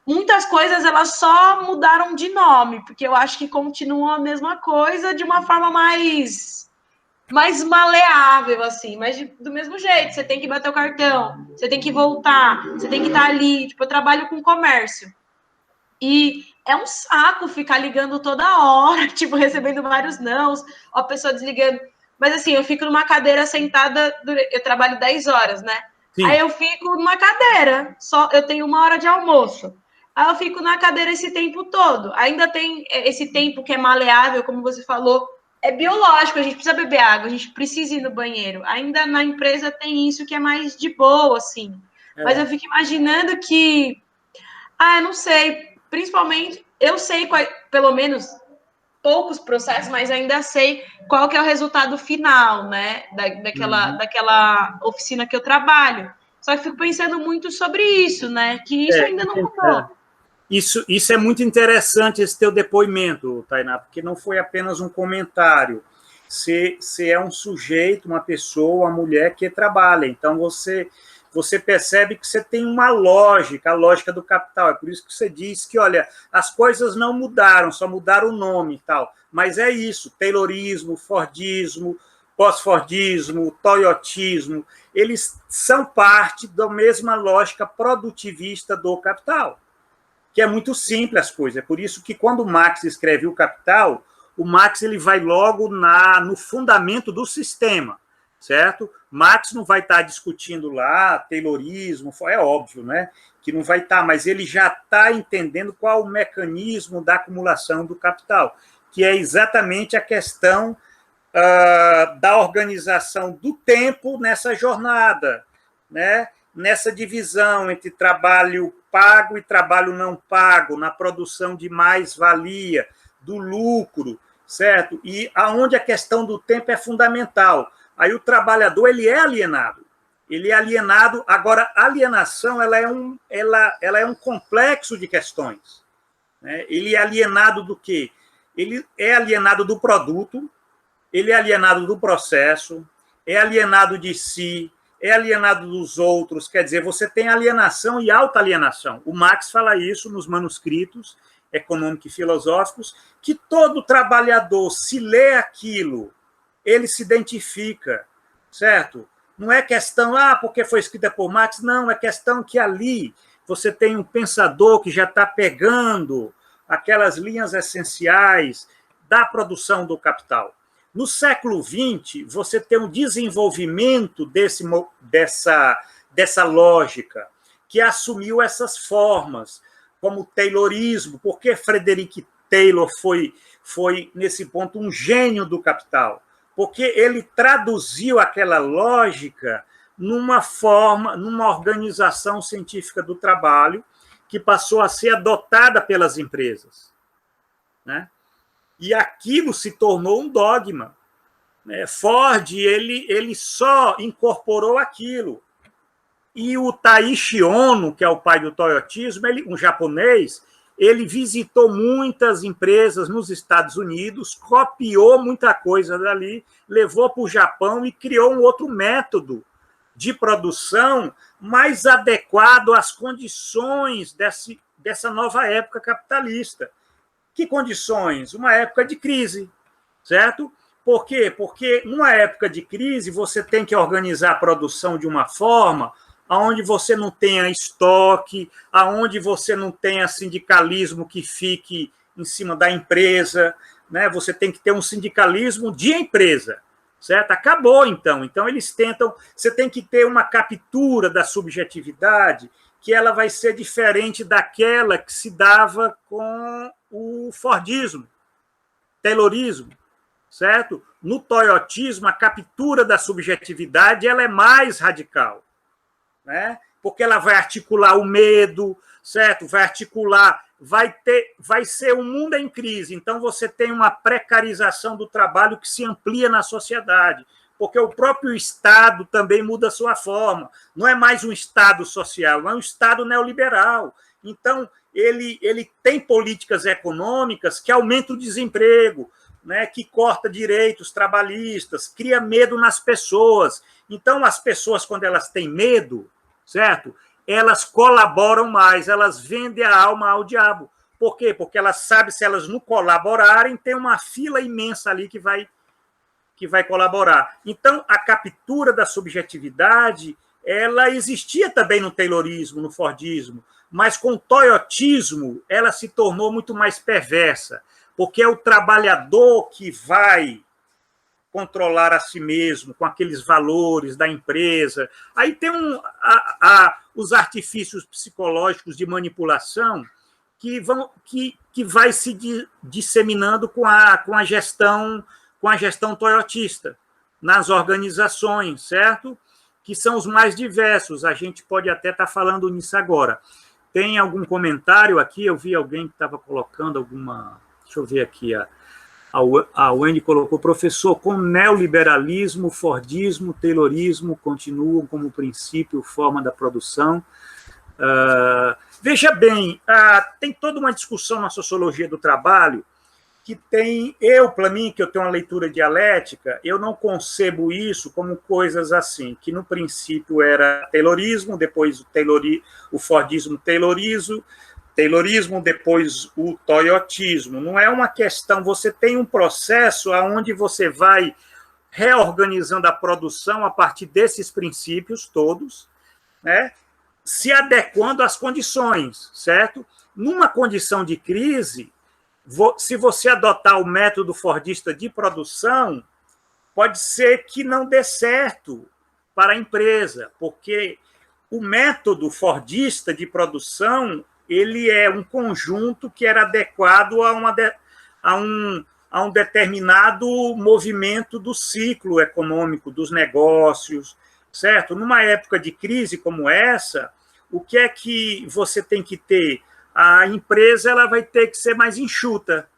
muitas coisas elas só mudaram de nome, porque eu acho que continuam a mesma coisa de uma forma mais maleável, assim, mas do mesmo jeito, você tem que bater o cartão, você tem que voltar, você tem que estar ali, tipo, eu trabalho com comércio, e é um saco ficar ligando toda hora, tipo, recebendo vários nãos, a pessoa desligando. Mas assim, eu fico numa cadeira sentada, eu trabalho 10 horas, né? Sim. Aí eu fico numa cadeira, só eu tenho 1 hora de almoço. Aí eu fico na cadeira esse tempo todo. Ainda tem esse tempo que é maleável, como você falou, é biológico, a gente precisa beber água, a gente precisa ir no banheiro. Ainda na empresa tem isso que é mais de boa, assim. Mas eu fico imaginando que, não sei, principalmente, eu sei, pelo menos, poucos processos, mas ainda sei qual que é o resultado final, né, daquela oficina que eu trabalho. Só que fico pensando muito sobre isso, né, que isso ainda não mudou. Isso é muito interessante, esse teu depoimento, Tainá, porque não foi apenas um comentário. Você é um sujeito, uma pessoa, uma mulher que trabalha. Então, você percebe que você tem uma lógica, a lógica do capital. É por isso que você diz que, olha, as coisas não mudaram, só mudaram o nome e tal. Mas é isso, Taylorismo, Fordismo, pós-Fordismo, Toyotismo, eles são parte da mesma lógica produtivista do capital, que é muito simples as coisas. É por isso que, quando Marx escreve o Capital, o Marx ele vai logo no fundamento do sistema, certo? Marx não vai estar discutindo lá Taylorismo, é óbvio, né? Que não vai estar, mas ele já está entendendo qual o mecanismo da acumulação do capital, que é exatamente a questão da organização do tempo nessa jornada, né? Nessa divisão entre trabalho pago e trabalho não pago, na produção de mais-valia, do lucro, certo? E aonde a questão do tempo é fundamental. Aí o trabalhador ele é alienado. Ele é alienado. Agora, a alienação ela é um complexo de questões, né? Ele é alienado do quê? Ele é alienado do produto, ele é alienado do processo, é alienado de si, é alienado dos outros. Quer dizer, você tem alienação e autoalienação. O Marx fala isso nos manuscritos econômicos e filosóficos, que todo trabalhador, se lê aquilo, ele se identifica, certo? Não é questão, porque foi escrita por Marx, não, é questão que ali você tem um pensador que já está pegando aquelas linhas essenciais da produção do capital. No século XX, você tem um desenvolvimento dessa lógica, que assumiu essas formas, como o Taylorismo, porque Frederick Taylor foi, nesse ponto, um gênio do capital, porque ele traduziu aquela lógica numa organização científica do trabalho que passou a ser adotada pelas empresas, né? E aquilo se tornou um dogma. Ford ele só incorporou aquilo. E o Taiichi Ohno, que é o pai do toyotismo, um japonês, ele visitou muitas empresas nos Estados Unidos, copiou muita coisa dali, levou para o Japão e criou um outro método de produção mais adequado às condições dessa nova época capitalista. Que condições? Uma época de crise, certo? Por quê? Porque numa época de crise você tem que organizar a produção de uma forma onde você não tenha estoque, onde você não tenha sindicalismo que fique em cima da empresa, né? Você tem que ter um sindicalismo de empresa, certo? Acabou, então. Então, eles tentam... Você tem que ter uma captura da subjetividade que ela vai ser diferente daquela que se dava com o Fordismo, Taylorismo, certo? No toyotismo, a captura da subjetividade ela é mais radical, né? Porque ela vai articular o medo, certo? Vai ser um mundo em crise. Então, você tem uma precarização do trabalho que se amplia na sociedade, porque o próprio Estado também muda a sua forma. Não é mais um Estado social, é um Estado neoliberal. Então, ele tem políticas econômicas que aumentam o desemprego, né, que corta direitos trabalhistas, cria medo nas pessoas. Então, as pessoas, quando elas têm medo, certo? Elas colaboram mais, elas vendem a alma ao diabo. Por quê? Porque elas sabem, se elas não colaborarem, tem uma fila imensa ali que vai colaborar. Então, a captura da subjetividade, ela existia também no Taylorismo, no Fordismo, mas com o toyotismo ela se tornou muito mais perversa, porque é o trabalhador que vai controlar a si mesmo com aqueles valores da empresa. Aí tem os artifícios psicológicos de manipulação que vai se disseminando com a gestão toyotista nas organizações, certo? Que são os mais diversos. A gente pode até estar falando nisso agora. Tem algum comentário aqui? Eu vi alguém que estava colocando alguma... Deixa eu ver aqui. A Wendy colocou: professor, com neoliberalismo, fordismo, taylorismo continuam como princípio, forma da produção. Veja bem, tem toda uma discussão na sociologia do trabalho que tem, para mim, que eu tenho uma leitura dialética, eu não concebo isso como coisas assim, que no princípio era taylorismo, depois o fordismo taylorismo, depois o toyotismo. Não é uma questão, você tem um processo onde você vai reorganizando a produção a partir desses princípios todos, né, se adequando às condições, certo? Numa condição de crise, se você adotar o método fordista de produção, pode ser que não dê certo para a empresa, porque o método fordista de produção ele é um conjunto que era adequado a um determinado movimento do ciclo econômico, dos negócios, certo? Numa época de crise como essa, o que é que você tem que ter? A empresa ela vai ter que ser mais enxuta.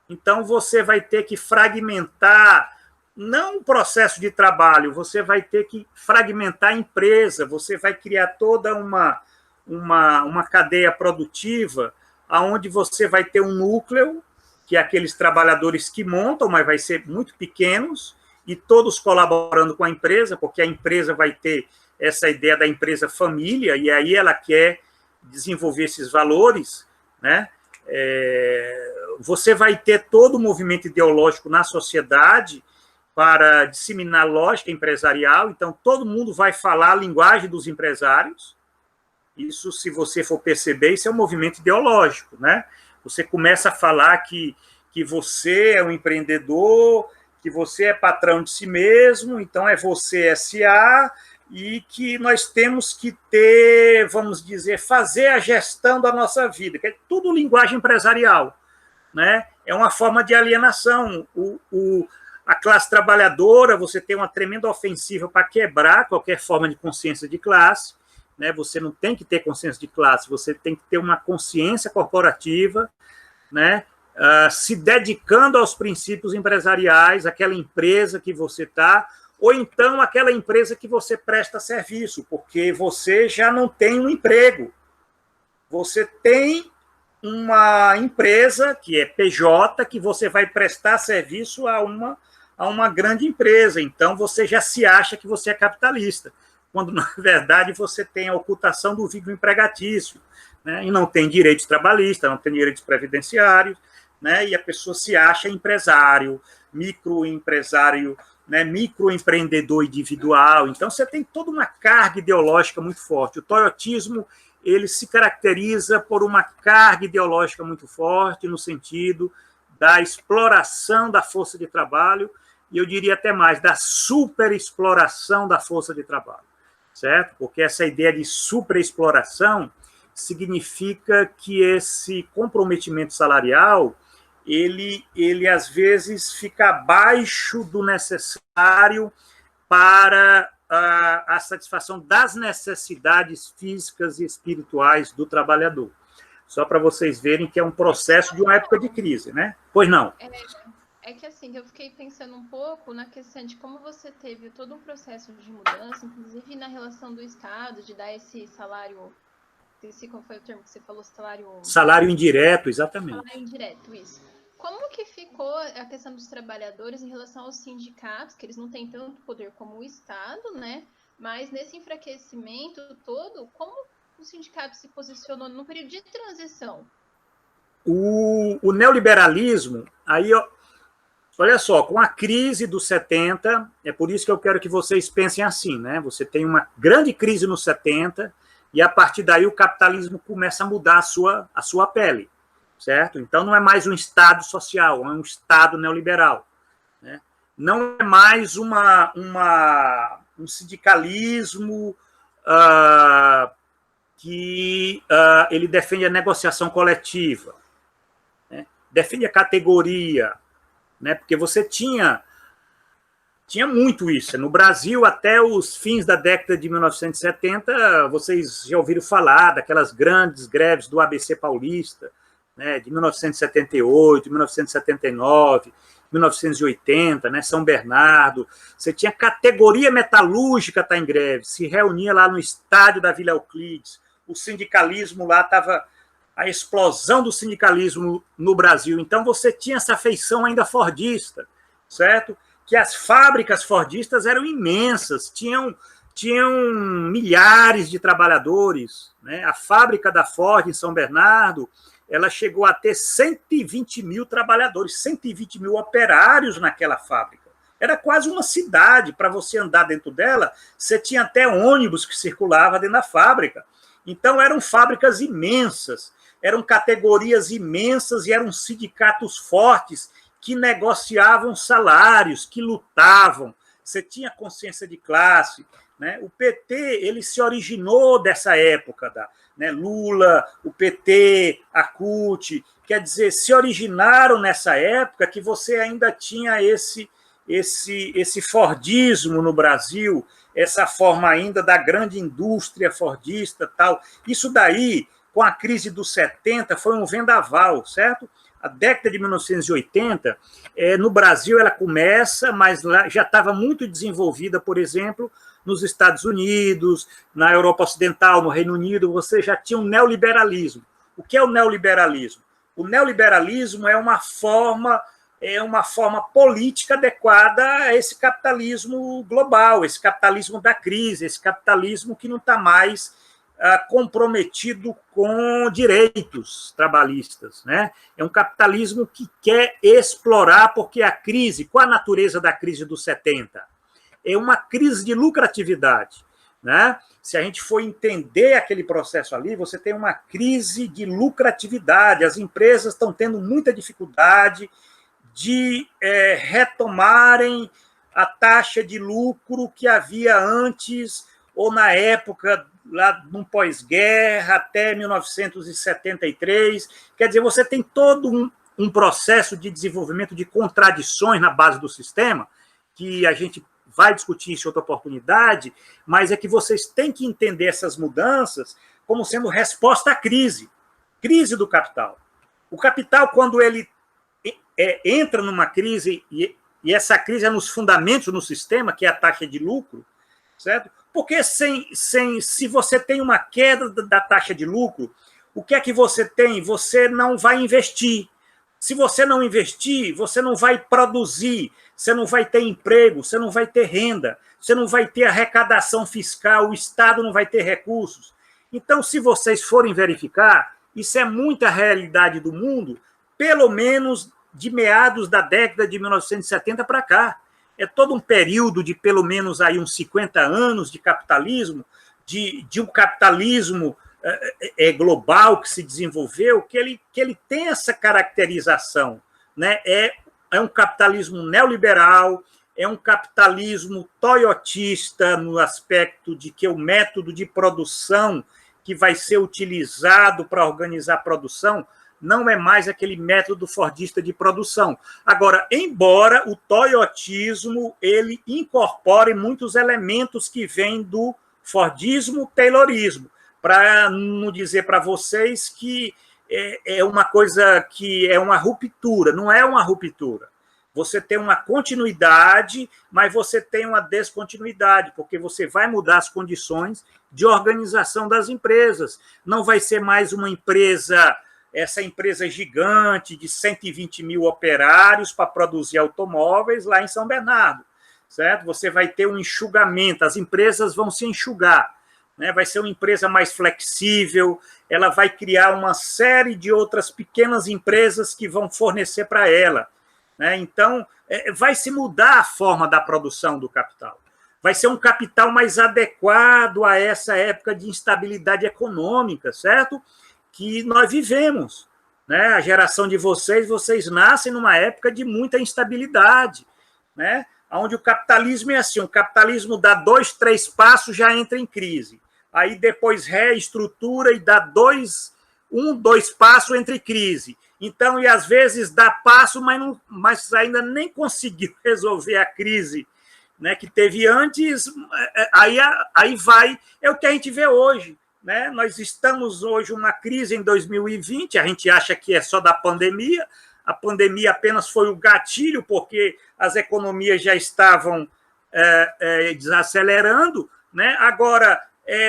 Então, você vai ter que fragmentar, não o processo de trabalho, você vai ter que fragmentar a empresa, você vai criar toda uma cadeia produtiva, onde você vai ter um núcleo, que é aqueles trabalhadores que montam, mas vai ser muito pequenos, e todos colaborando com a empresa, porque a empresa vai ter essa ideia da empresa família, e aí ela quer desenvolver esses valores, né? Você vai ter todo o movimento ideológico na sociedade para disseminar lógica empresarial, então todo mundo vai falar a linguagem dos empresários. Isso, se você for perceber, isso é um movimento ideológico, né? Você começa a falar que você é um empreendedor, que você é patrão de si mesmo, então é você S.A., e que nós temos que ter, vamos dizer, fazer a gestão da nossa vida, que é tudo linguagem empresarial, né? É uma forma de alienação. A classe trabalhadora, você tem uma tremenda ofensiva para quebrar qualquer forma de consciência de classe, né? Você não tem que ter consciência de classe, você tem que ter uma consciência corporativa, né? Se dedicando aos princípios empresariais, aquela empresa que você está, ou então aquela empresa que você presta serviço, porque você já não tem um emprego. Você tem uma empresa, que é PJ, que você vai prestar serviço a uma grande empresa. Então, você já se acha que você é capitalista, quando, na verdade, você tem a ocultação do vínculo empregatício, né? E não tem direitos trabalhistas, não tem direitos previdenciários, né? E a pessoa se acha empresário, microempresário, né, microempreendedor individual. Então, você tem toda uma carga ideológica muito forte. O toyotismo ele se caracteriza por uma carga ideológica muito forte, no sentido da exploração da força de trabalho, e eu diria até mais, da superexploração da força de trabalho, certo? Porque essa ideia de superexploração significa que esse comprometimento salarial ele às vezes fica abaixo do necessário para a satisfação das necessidades físicas e espirituais do trabalhador. Só para vocês verem que é um processo de uma época de crise, né? Pois não? É que assim, eu fiquei pensando um pouco na questão de como você teve todo um processo de mudança, inclusive na relação do Estado, de dar esse salário, qual foi o termo que você falou? Salário indireto, exatamente. Salário indireto, isso. Como que ficou a questão dos trabalhadores em relação aos sindicatos, que eles não têm tanto poder como o Estado, né? Mas nesse enfraquecimento todo, como o sindicato se posicionou no período de transição? O neoliberalismo, aí, olha só, com a crise dos 70, é por isso que eu quero que vocês pensem assim, né? Você tem uma grande crise nos 70, e a partir daí o capitalismo começa a mudar a sua pele, certo? Então não é mais um Estado social, é um Estado neoliberal, né? Não é mais um sindicalismo que ele defende a negociação coletiva, né? Defende a categoria, né? Porque você tinha muito isso. No Brasil, até os fins da década de 1970, vocês já ouviram falar daquelas grandes greves do ABC paulista, né, de 1978, 1979, 1980, né, São Bernardo. Você tinha categoria metalúrgica tá em greve, se reunia lá no estádio da Vila Euclides. O sindicalismo lá estava... a explosão do sindicalismo no Brasil. Então, você tinha essa feição ainda fordista, certo? Que as fábricas fordistas eram imensas, tinham milhares de trabalhadores, né? A fábrica da Ford em São Bernardo, ela chegou a ter 120 mil trabalhadores, 120 mil operários naquela fábrica. Era quase uma cidade. Para você andar dentro dela, você tinha até ônibus que circulava dentro da fábrica. Então, eram fábricas imensas, eram categorias imensas e eram sindicatos fortes que negociavam salários, que lutavam. Você tinha consciência de classe, né? O PT ele se originou dessa época, né? Lula, o PT, a CUT, quer dizer, se originaram nessa época que você ainda tinha esse fordismo no Brasil, essa forma ainda da grande indústria fordista, tal. Isso daí, com a crise dos 70, foi um vendaval, certo? A década de 1980, no Brasil ela começa, mas lá já estava muito desenvolvida, por exemplo, nos Estados Unidos, na Europa Ocidental, no Reino Unido, você já tinha um neoliberalismo. O que é o neoliberalismo? O neoliberalismo é uma forma política adequada a esse capitalismo global, esse capitalismo da crise, esse capitalismo que não está mais comprometido com direitos trabalhistas, né? É um capitalismo que quer explorar, porque a crise, qual a natureza da crise dos 70? É uma crise de lucratividade, né? Se a gente for entender aquele processo ali, você tem uma crise de lucratividade, as empresas estão tendo muita dificuldade de retomarem a taxa de lucro que havia antes ou na época lá no pós-guerra, até 1973. Quer dizer, você tem todo um processo de desenvolvimento de contradições na base do sistema, que a gente vai discutir isso em outra oportunidade, mas é que vocês têm que entender essas mudanças como sendo resposta à crise do capital. O capital, quando ele entra numa crise, e essa crise é nos fundamentos no sistema, que é a taxa de lucro, certo? Porque se você tem uma queda da taxa de lucro, o que é que você tem? Você não vai investir. Se você não investir, você não vai produzir, você não vai ter emprego, você não vai ter renda, você não vai ter arrecadação fiscal, o Estado não vai ter recursos. Então, se vocês forem verificar, isso é muita realidade do mundo, pelo menos de meados da década de 1970 para cá. É todo um período de pelo menos aí uns 50 anos de capitalismo, de um capitalismo global que se desenvolveu, que ele tem essa caracterização, né? É um capitalismo neoliberal, é um capitalismo toyotista no aspecto de que o método de produção que vai ser utilizado para organizar a produção não é mais aquele método fordista de produção. Agora, embora o toyotismo ele incorpore muitos elementos que vêm do fordismo, taylorismo, para não dizer para vocês que é uma coisa que é uma ruptura. Não é uma ruptura. Você tem uma continuidade, mas você tem uma descontinuidade, porque você vai mudar as condições de organização das empresas. Não vai ser mais uma empresa, essa empresa gigante de 120 mil operários para produzir automóveis lá em São Bernardo, certo? Você vai ter um enxugamento, as empresas vão se enxugar, né? Vai ser uma empresa mais flexível, ela vai criar uma série de outras pequenas empresas que vão fornecer para ela, né? Então, vai se mudar a forma da produção do capital. vai ser um capital mais adequado a essa época de instabilidade econômica, certo? Que nós vivemos, né? A geração de vocês nascem numa época de muita instabilidade, né? Onde o capitalismo é assim, o capitalismo dá 2, 3 passos, já entra em crise. Aí depois reestrutura e dá 2 passos, entra em crise. Então, e às vezes dá passo, mas ainda nem conseguiu resolver a crise, né, que teve antes, aí vai, é o que a gente vê hoje, né? Nós estamos hoje uma crise em 2020, a gente acha que é só da pandemia, a pandemia apenas foi o gatilho, porque as economias já estavam desacelerando, né? Agora,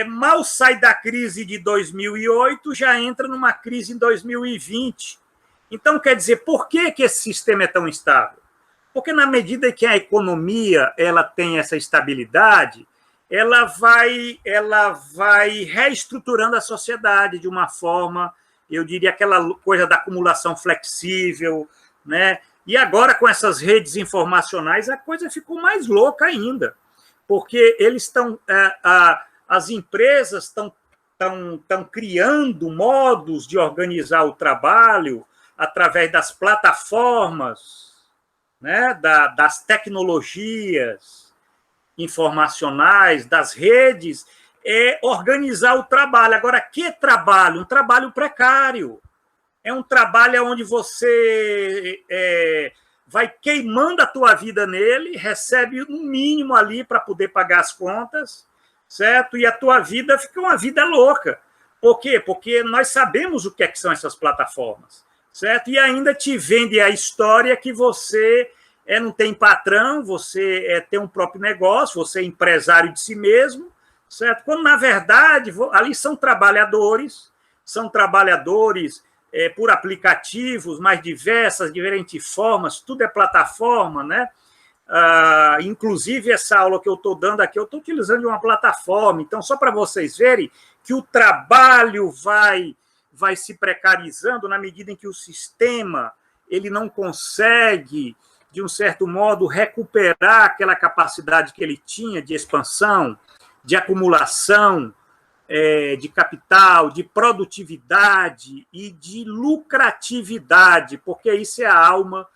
mal sai da crise de 2008, já entra numa crise em 2020. Então, quer dizer, por que esse sistema é tão instável? Porque na medida que a economia ela tem essa estabilidade, ela vai reestruturando a sociedade de uma forma, eu diria, aquela coisa da acumulação flexível, né? E agora, com essas redes informacionais, a coisa ficou mais louca ainda, porque as empresas estão criando modos de organizar o trabalho através das plataformas, né, das tecnologias informacionais, das redes, organizar o trabalho. Agora, que trabalho? Um trabalho precário. É um trabalho onde você vai queimando a tua vida nele, recebe um mínimo ali para poder pagar as contas, certo? E a tua vida fica uma vida louca. Por quê? Porque nós sabemos o que é que são essas plataformas, certo? E ainda te vende a história que você não tem patrão, você tem um próprio negócio, você é empresário de si mesmo, certo? Quando, na verdade, ali são trabalhadores por aplicativos mais diferentes formas, tudo é plataforma, né? Inclusive, essa aula que eu estou dando aqui, eu estou utilizando uma plataforma. Então, só para vocês verem que o trabalho vai se precarizando na medida em que o sistema ele não consegue, de um certo modo, recuperar aquela capacidade que ele tinha de expansão, de acumulação de capital, de produtividade e de lucratividade, porque isso é a alma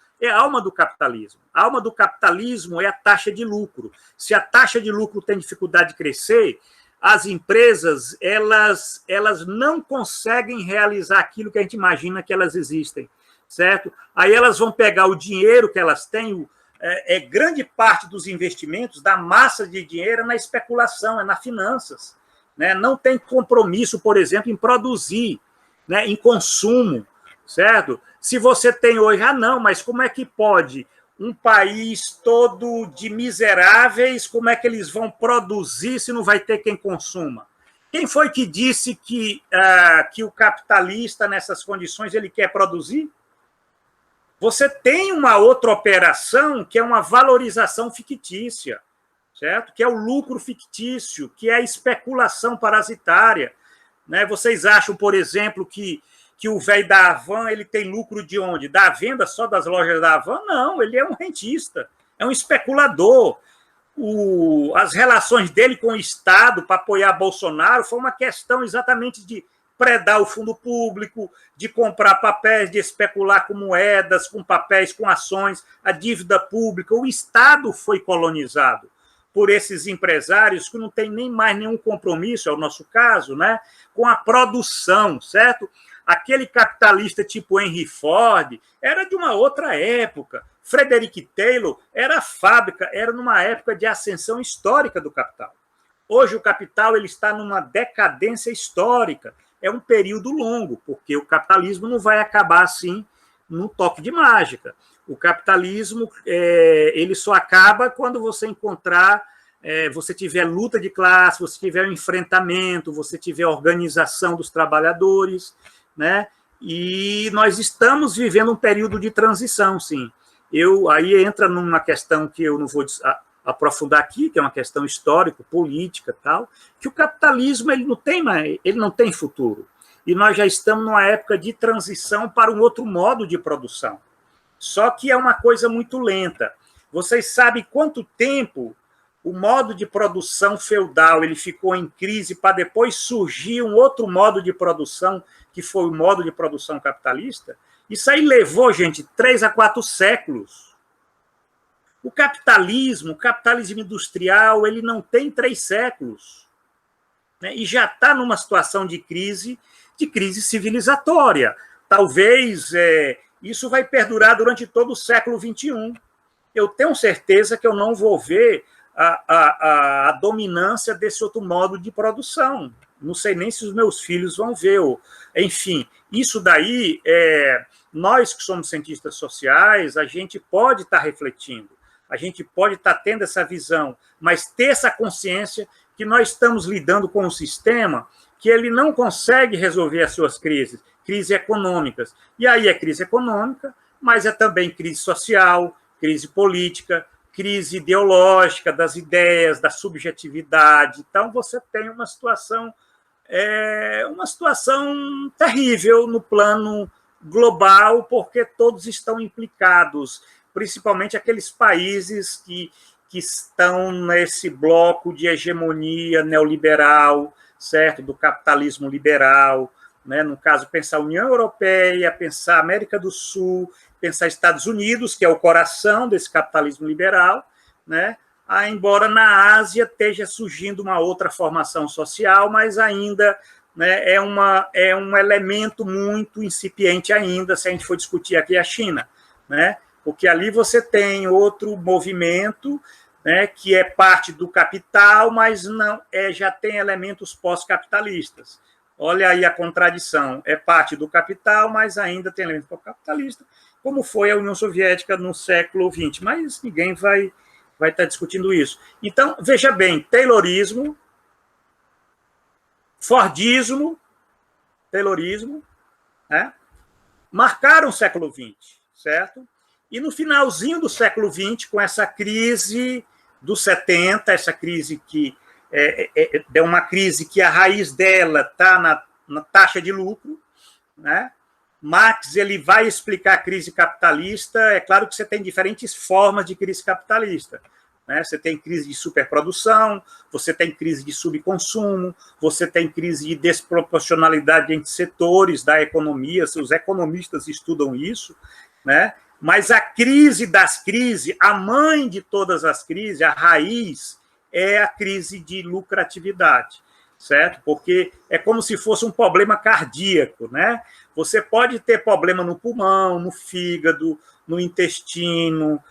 do capitalismo. A alma do capitalismo é a taxa de lucro. Se a taxa de lucro tem dificuldade de crescer, as empresas elas não conseguem realizar aquilo que a gente imagina que elas existem, certo? Aí elas vão pegar o dinheiro que elas têm, grande parte dos investimentos, da massa de dinheiro, na especulação, nas finanças, né? Não tem compromisso, por exemplo, em produzir, né? Em consumo, certo? Se você tem hoje, não, mas como é que pode um país todo de miseráveis, como é que eles vão produzir se não vai ter quem consuma? Quem foi que disse que o capitalista, nessas condições, ele quer produzir? Você tem uma outra operação que é uma valorização fictícia, certo? Que é o lucro fictício, que é a especulação parasitária, né? Vocês acham, por exemplo, que o velho da Havan ele tem lucro de onde? Da venda só das lojas da Havan? Não, ele é um rentista, é um especulador. As relações dele com o Estado para apoiar Bolsonaro foi uma questão exatamente de predar o fundo público, de comprar papéis, de especular com moedas, com papéis, com ações, a dívida pública. O Estado foi colonizado por esses empresários que não têm nem mais nenhum compromisso, é o nosso caso, né, com a produção, certo? Aquele capitalista tipo Henry Ford era de uma outra época. Frederick Taylor era a fábrica, era numa época de ascensão histórica do capital. Hoje o capital ele está numa decadência histórica. É um período longo, porque o capitalismo não vai acabar assim num toque de mágica. O capitalismo ele só acaba quando você encontrar, você tiver luta de classe, você tiver um enfrentamento, você tiver organização dos trabalhadores, né? E nós estamos vivendo um período de transição, sim. Aí entra numa questão que eu não vou aprofundar aqui, que é uma questão histórico-política, tal, que o capitalismo ele não tem futuro. E nós já estamos numa época de transição para um outro modo de produção. Só que é uma coisa muito lenta. Vocês sabem quanto tempo o modo de produção feudal ele ficou em crise para depois surgir um outro modo de produção, que foi o modo de produção capitalista, isso aí levou, gente, 3 a 4 séculos. O capitalismo industrial, ele não tem 3 séculos. Né? E já está numa situação de crise civilizatória. Talvez isso vai perdurar durante todo o século XXI. Eu tenho certeza que eu não vou ver a dominância desse outro modo de produção. Não sei nem se os meus filhos vão ver. Enfim, isso daí, nós que somos cientistas sociais, a gente pode estar refletindo, a gente pode estar tendo essa visão, mas ter essa consciência que nós estamos lidando com um sistema que ele não consegue resolver as suas crises econômicas. E aí é crise econômica, mas é também crise social, crise política, crise ideológica das ideias, da subjetividade. Então, você tem uma situação terrível no plano global, porque todos estão implicados, principalmente aqueles países que estão nesse bloco de hegemonia neoliberal, certo? Do capitalismo liberal, né? No caso, pensar a União Europeia, pensar a América do Sul, pensar Estados Unidos, que é o coração desse capitalismo liberal, né? Embora na Ásia esteja surgindo uma outra formação social, mas ainda, né, é um elemento muito incipiente ainda, se a gente for discutir aqui a China, né? Porque ali você tem outro movimento, né, que é parte do capital, mas não já tem elementos pós-capitalistas. Olha aí a contradição. É parte do capital, mas ainda tem elementos pós-capitalistas, como foi a União Soviética no século XX. Mas ninguém vai estar discutindo isso. Então, veja bem, Taylorismo, Fordismo, né, marcaram o século XX, certo? E no finalzinho do século XX, com essa crise dos 70, essa crise que é uma crise que a raiz dela está na taxa de lucro, né? Marx ele vai explicar a crise capitalista. É claro que você tem diferentes formas de crise capitalista, né? Você tem crise de superprodução, você tem crise de subconsumo, você tem crise de desproporcionalidade entre setores da economia. Os economistas estudam isso, né? Mas a crise das crises, a mãe de todas as crises, a raiz, é a crise de lucratividade, certo? Porque é como se fosse um problema cardíaco, né? Você pode ter problema no pulmão, no fígado, no intestino,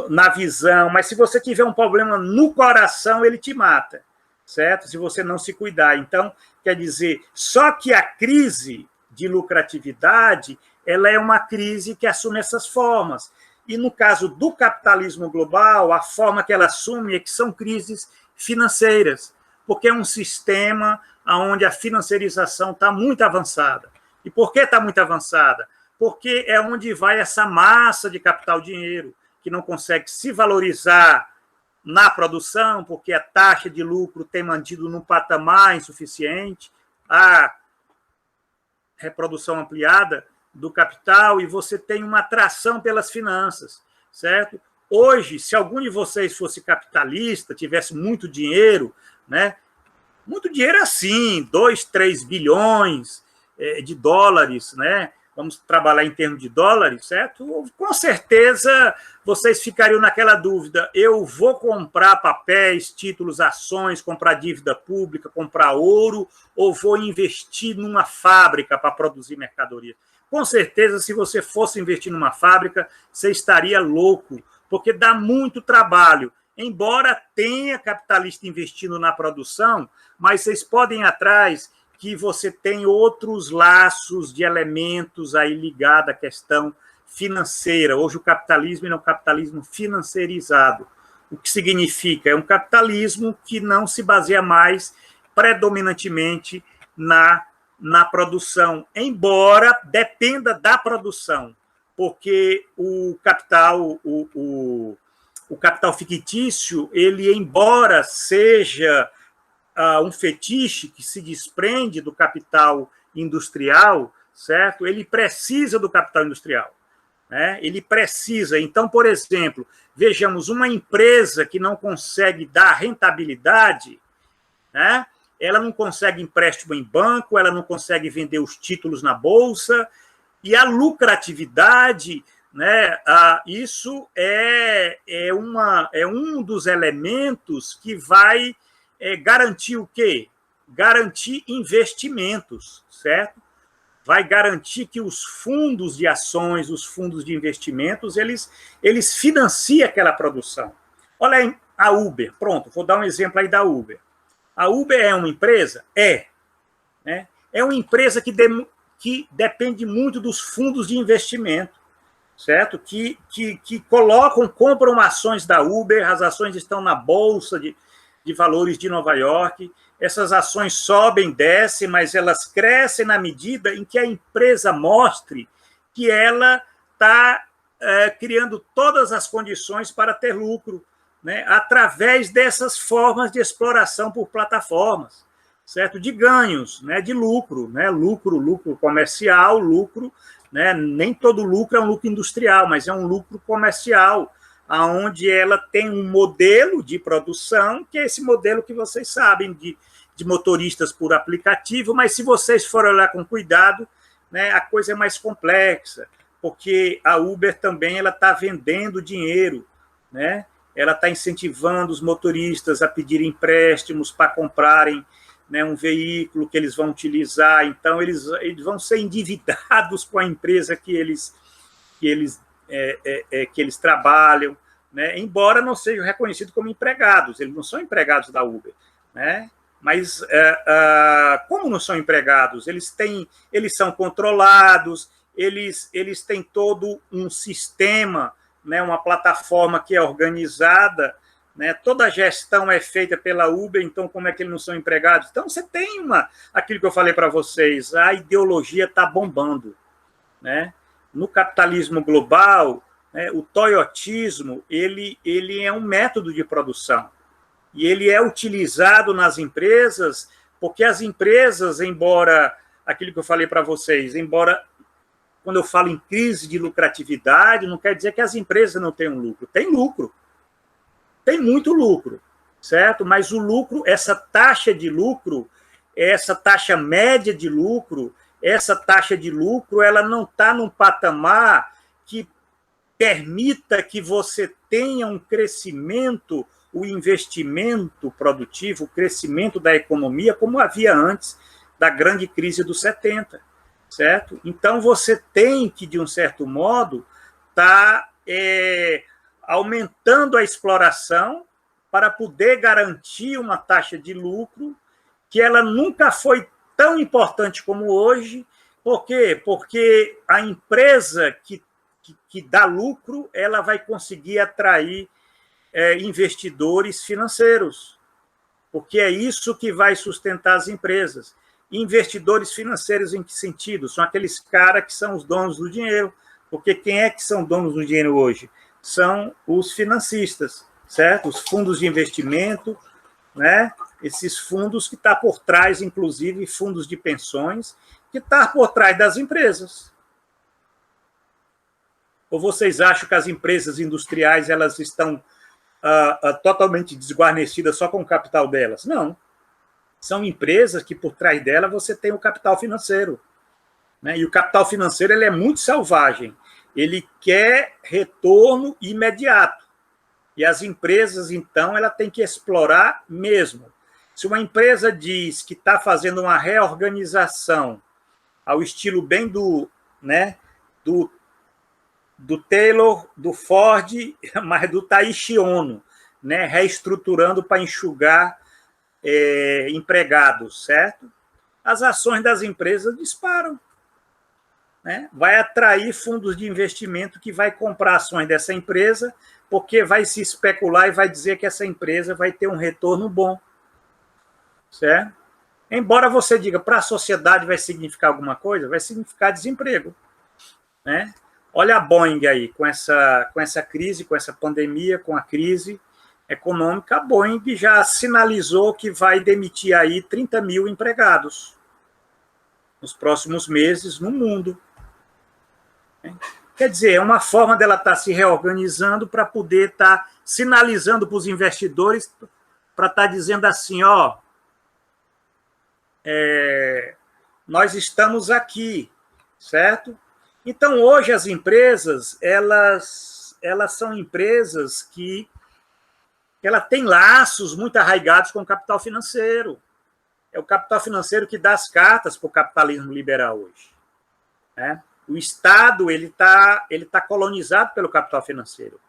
na visão, mas se você tiver um problema no coração, ele te mata, certo? Se você não se cuidar. Então, quer dizer, só que a crise de lucratividade, ela é uma crise que assume essas formas. E no caso do capitalismo global, a forma que ela assume é que são crises financeiras, porque é um sistema onde a financiarização está muito avançada. E por que está muito avançada? Porque é onde vai essa massa de capital-dinheiro, que não consegue se valorizar na produção, porque a taxa de lucro tem mantido num patamar insuficiente, a reprodução ampliada do capital, e você tem uma atração pelas finanças, certo? Hoje, se algum de vocês fosse capitalista, tivesse muito dinheiro, né? Muito dinheiro assim, 2, 3 bilhões de dólares, né? Vamos trabalhar em termos de dólares, certo? Com certeza vocês ficariam naquela dúvida: eu vou comprar papéis, títulos, ações, comprar dívida pública, comprar ouro, ou vou investir numa fábrica para produzir mercadoria? Com certeza, se você fosse investir numa fábrica, você estaria louco, porque dá muito trabalho. Embora tenha capitalista investindo na produção, mas vocês podem ir atrás que você tem outros laços de elementos aí ligados à questão financeira. Hoje o capitalismo é um capitalismo financeirizado. O que significa? É um capitalismo que não se baseia mais predominantemente na produção, embora dependa da produção, porque o capital fictício, ele, embora seja um fetiche que se desprende do capital industrial, certo? Ele precisa do capital industrial. né? Ele precisa. Então, por exemplo, vejamos uma empresa que não consegue dar rentabilidade, né? Ela não consegue empréstimo em banco, ela não consegue vender os títulos na bolsa, e a lucratividade, né? Isso é um dos elementos que vai garantir o quê? Garantir investimentos, certo? Vai garantir que os fundos de ações, os fundos de investimentos, eles financiam aquela produção. Olha aí a Uber, pronto, vou dar um exemplo aí da Uber. A Uber é uma empresa? Né? É uma empresa que depende muito dos fundos de investimento, certo? Que compram ações da Uber, as ações estão na Bolsa de Valores de Nova York, essas ações sobem, descem, mas elas crescem na medida em que a empresa mostre que ela está criando todas as condições para ter lucro, né, através dessas formas de exploração por plataformas, certo? De ganhos, né, de lucro, né, lucro comercial, lucro, né, nem todo lucro é um lucro industrial, mas é um lucro comercial, onde ela tem um modelo de produção, que é esse modelo que vocês sabem, de motoristas por aplicativo, mas se vocês forem olhar com cuidado, né, a coisa é mais complexa, porque a Uber também está vendendo dinheiro, né? Ela está incentivando os motoristas a pedirem empréstimos para comprarem, né, um veículo que eles vão utilizar, então eles vão ser endividados com a empresa que eles trabalham, né? Embora não sejam reconhecidos como empregados, eles não são empregados da Uber, né? Mas como não são empregados, eles são controlados, eles têm todo um sistema, né, uma plataforma que é organizada, né, toda a gestão é feita pela Uber, então como é que eles não são empregados? Então você tem aquilo que eu falei para vocês, a ideologia está bombando, né? No capitalismo global, né, o toyotismo ele é um método de produção, e ele é utilizado nas empresas, porque as empresas, embora, aquilo que eu falei para vocês, embora, quando eu falo em crise de lucratividade, não quer dizer que as empresas não tenham lucro. Tem lucro. Tem muito lucro, certo? Mas o lucro, essa taxa de lucro, essa taxa média de lucro, ela não está num patamar que permita que você tenha um crescimento, o investimento produtivo, o crescimento da economia, como havia antes da grande crise dos 70, certo? Então, você tem que, de um certo modo, estar aumentando a exploração para poder garantir uma taxa de lucro que ela nunca foi tão importante como hoje. Por quê? Porque a empresa que dá lucro, ela vai conseguir atrair investidores financeiros, porque é isso que vai sustentar as empresas. Investidores financeiros em que sentido? São aqueles caras que são os donos do dinheiro, porque quem é que são donos do dinheiro hoje? São os financistas, certo? Os fundos de investimento, né? Esses fundos que estão por trás, inclusive fundos de pensões, que estão por trás das empresas. Ou vocês acham que as empresas industriais elas estão totalmente desguarnecidas só com o capital delas? Não. São empresas que por trás dela você tem o capital financeiro, né? E o capital financeiro ele é muito selvagem. Ele quer retorno imediato. E as empresas, então, ela tem que explorar mesmo. Se uma empresa diz que está fazendo uma reorganização ao estilo bem do Taylor, do Ford, mas do Taiichi Ohno, né, reestruturando para enxugar empregados, certo? As ações das empresas disparam, né? Vai atrair fundos de investimento que vai comprar ações dessa empresa, porque vai se especular e vai dizer que essa empresa vai ter um retorno bom, certo? Embora você diga, para a sociedade vai significar alguma coisa, vai significar desemprego, né? Olha a Boeing aí, com essa crise, com essa pandemia, com a crise econômica, a Boeing já sinalizou que vai demitir aí 30 mil empregados nos próximos meses no mundo. Quer dizer, é uma forma dela estar se reorganizando para poder estar sinalizando para os investidores, para estar dizendo assim, ó, nós estamos aqui, certo? Então, hoje as empresas, elas são empresas que ela tem laços muito arraigados com o capital financeiro. É o capital financeiro que dá as cartas para o capitalismo liberal hoje, né? O Estado ele tá colonizado pelo capital financeiro.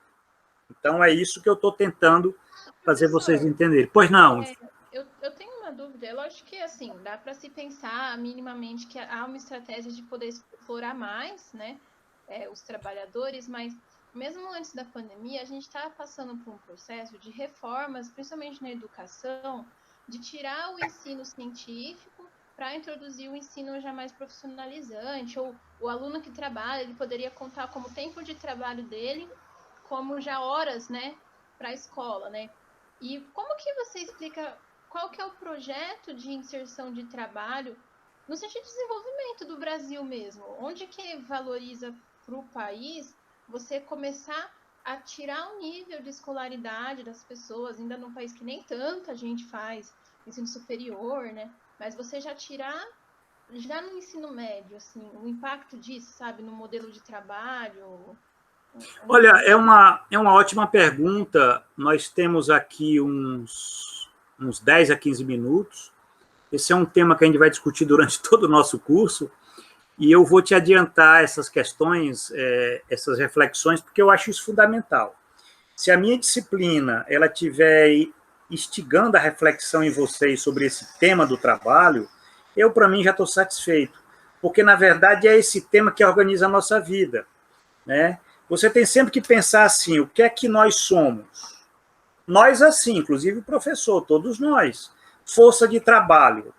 Então, é isso que eu estou tentando fazer vocês entenderem. Pois não? Eu tenho uma dúvida. É lógico que, assim, dá para se pensar minimamente que há uma estratégia de poder explorar mais, né, os trabalhadores, mas mesmo antes da pandemia, a gente está passando por um processo de reformas, principalmente na educação, de tirar o ensino científico para introduzir o ensino já mais profissionalizante, ou o aluno que trabalha, ele poderia contar como tempo de trabalho dele, como já horas, né, para a escola, né? E como que você explica qual que é o projeto de inserção de trabalho no sentido de desenvolvimento do Brasil mesmo? Onde que valoriza para o país você começar a tirar o nível de escolaridade das pessoas, ainda num país que nem tanta gente faz ensino superior, né? Mas você já tirar, já no ensino médio, assim, o impacto disso, sabe, no modelo de trabalho? Olha, é uma ótima pergunta. Nós temos aqui uns 10 a 15 minutos. Esse é um tema que a gente vai discutir durante todo o nosso curso, e eu vou te adiantar essas questões, essas reflexões, porque eu acho isso fundamental. Se a minha disciplina ela estiver instigando a reflexão em vocês sobre esse tema do trabalho, eu, para mim, já estou satisfeito, porque, na verdade, é esse tema que organiza a nossa vida, né? Você tem sempre que pensar assim, o que é que nós somos? Nós, assim, inclusive o professor, todos nós, força de trabalho.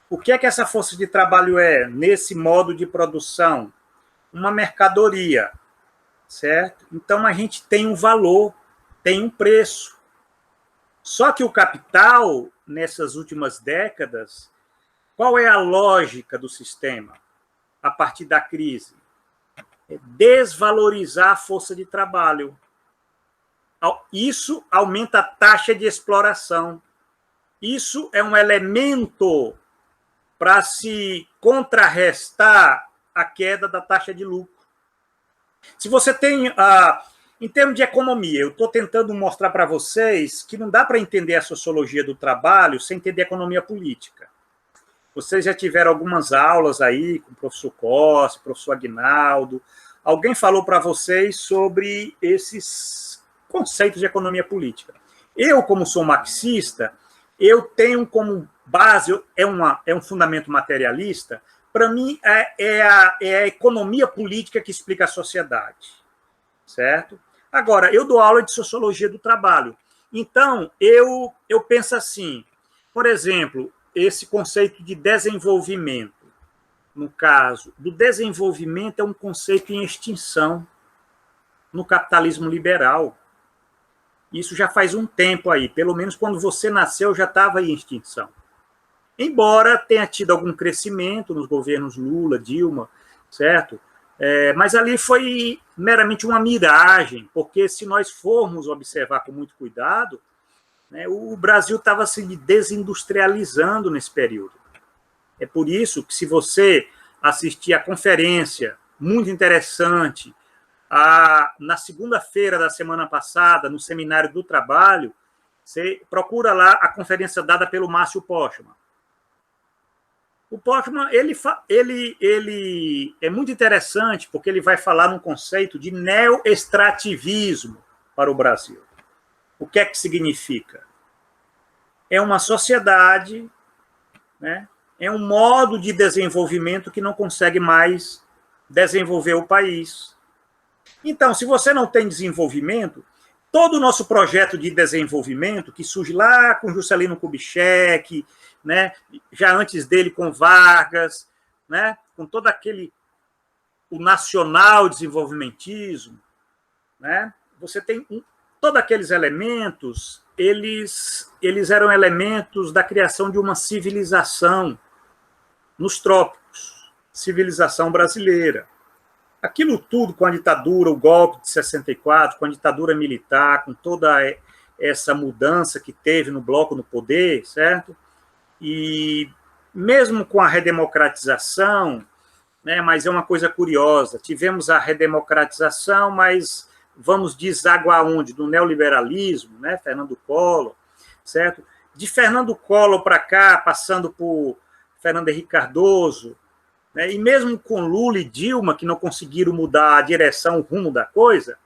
O que é que essa força de trabalho é nesse modo de produção? Uma mercadoria, certo? Então, a gente tem um valor, tem um preço. Só que o capital, nessas últimas décadas, qual é a lógica do sistema a partir da crise? É desvalorizar a força de trabalho. Isso aumenta a taxa de exploração. Isso é um elemento para se contrarrestar a queda da taxa de lucro. Se você tem, em termos de economia, eu estou tentando mostrar para vocês que não dá para entender a sociologia do trabalho sem entender a economia política. Vocês já tiveram algumas aulas aí com o professor Costa, o professor Aguinaldo. Alguém falou para vocês sobre esses conceitos de economia política. Eu, como sou marxista, eu tenho como base, é um fundamento materialista, para mim é a economia política que explica a sociedade, certo? Agora, eu dou aula de sociologia do trabalho, então eu penso assim, por exemplo, esse conceito de desenvolvimento, no caso do desenvolvimento, é um conceito em extinção no capitalismo liberal. Isso já faz um tempo aí, pelo menos quando você nasceu já estava em extinção. Embora tenha tido algum crescimento nos governos Lula, Dilma, certo? Mas ali foi meramente uma miragem, porque se nós formos observar com muito cuidado, né, o Brasil estava se desindustrializando nesse período. É por isso que, se você assistir a conferência muito interessante, na segunda-feira da semana passada, no Seminário do Trabalho, você procura lá a conferência dada pelo Márcio Postman. O Postman, ele é muito interessante, porque ele vai falar num conceito de neoextrativismo para o Brasil. O que é que significa? É uma sociedade, né? É um modo de desenvolvimento que não consegue mais desenvolver o país. Então, se você não tem desenvolvimento, todo o nosso projeto de desenvolvimento, que surge lá com Juscelino Kubitschek, né, já antes dele com Vargas, né, com todo o nacional desenvolvimentismo, né, você tem todos aqueles elementos, eles eram elementos da criação de uma civilização nos trópicos, civilização brasileira. aquilo tudo com a ditadura, o golpe de 64, com a ditadura militar, com toda essa mudança que teve no bloco no poder, certo? E mesmo com a redemocratização, né, mas é uma coisa curiosa, tivemos a redemocratização, mas vamos desaguar onde? Do neoliberalismo, né, Fernando Collor, certo? De Fernando Collor para cá, passando por Fernando Henrique Cardoso, né, e mesmo com Lula e Dilma, que não conseguiram mudar a direção, o rumo da coisa,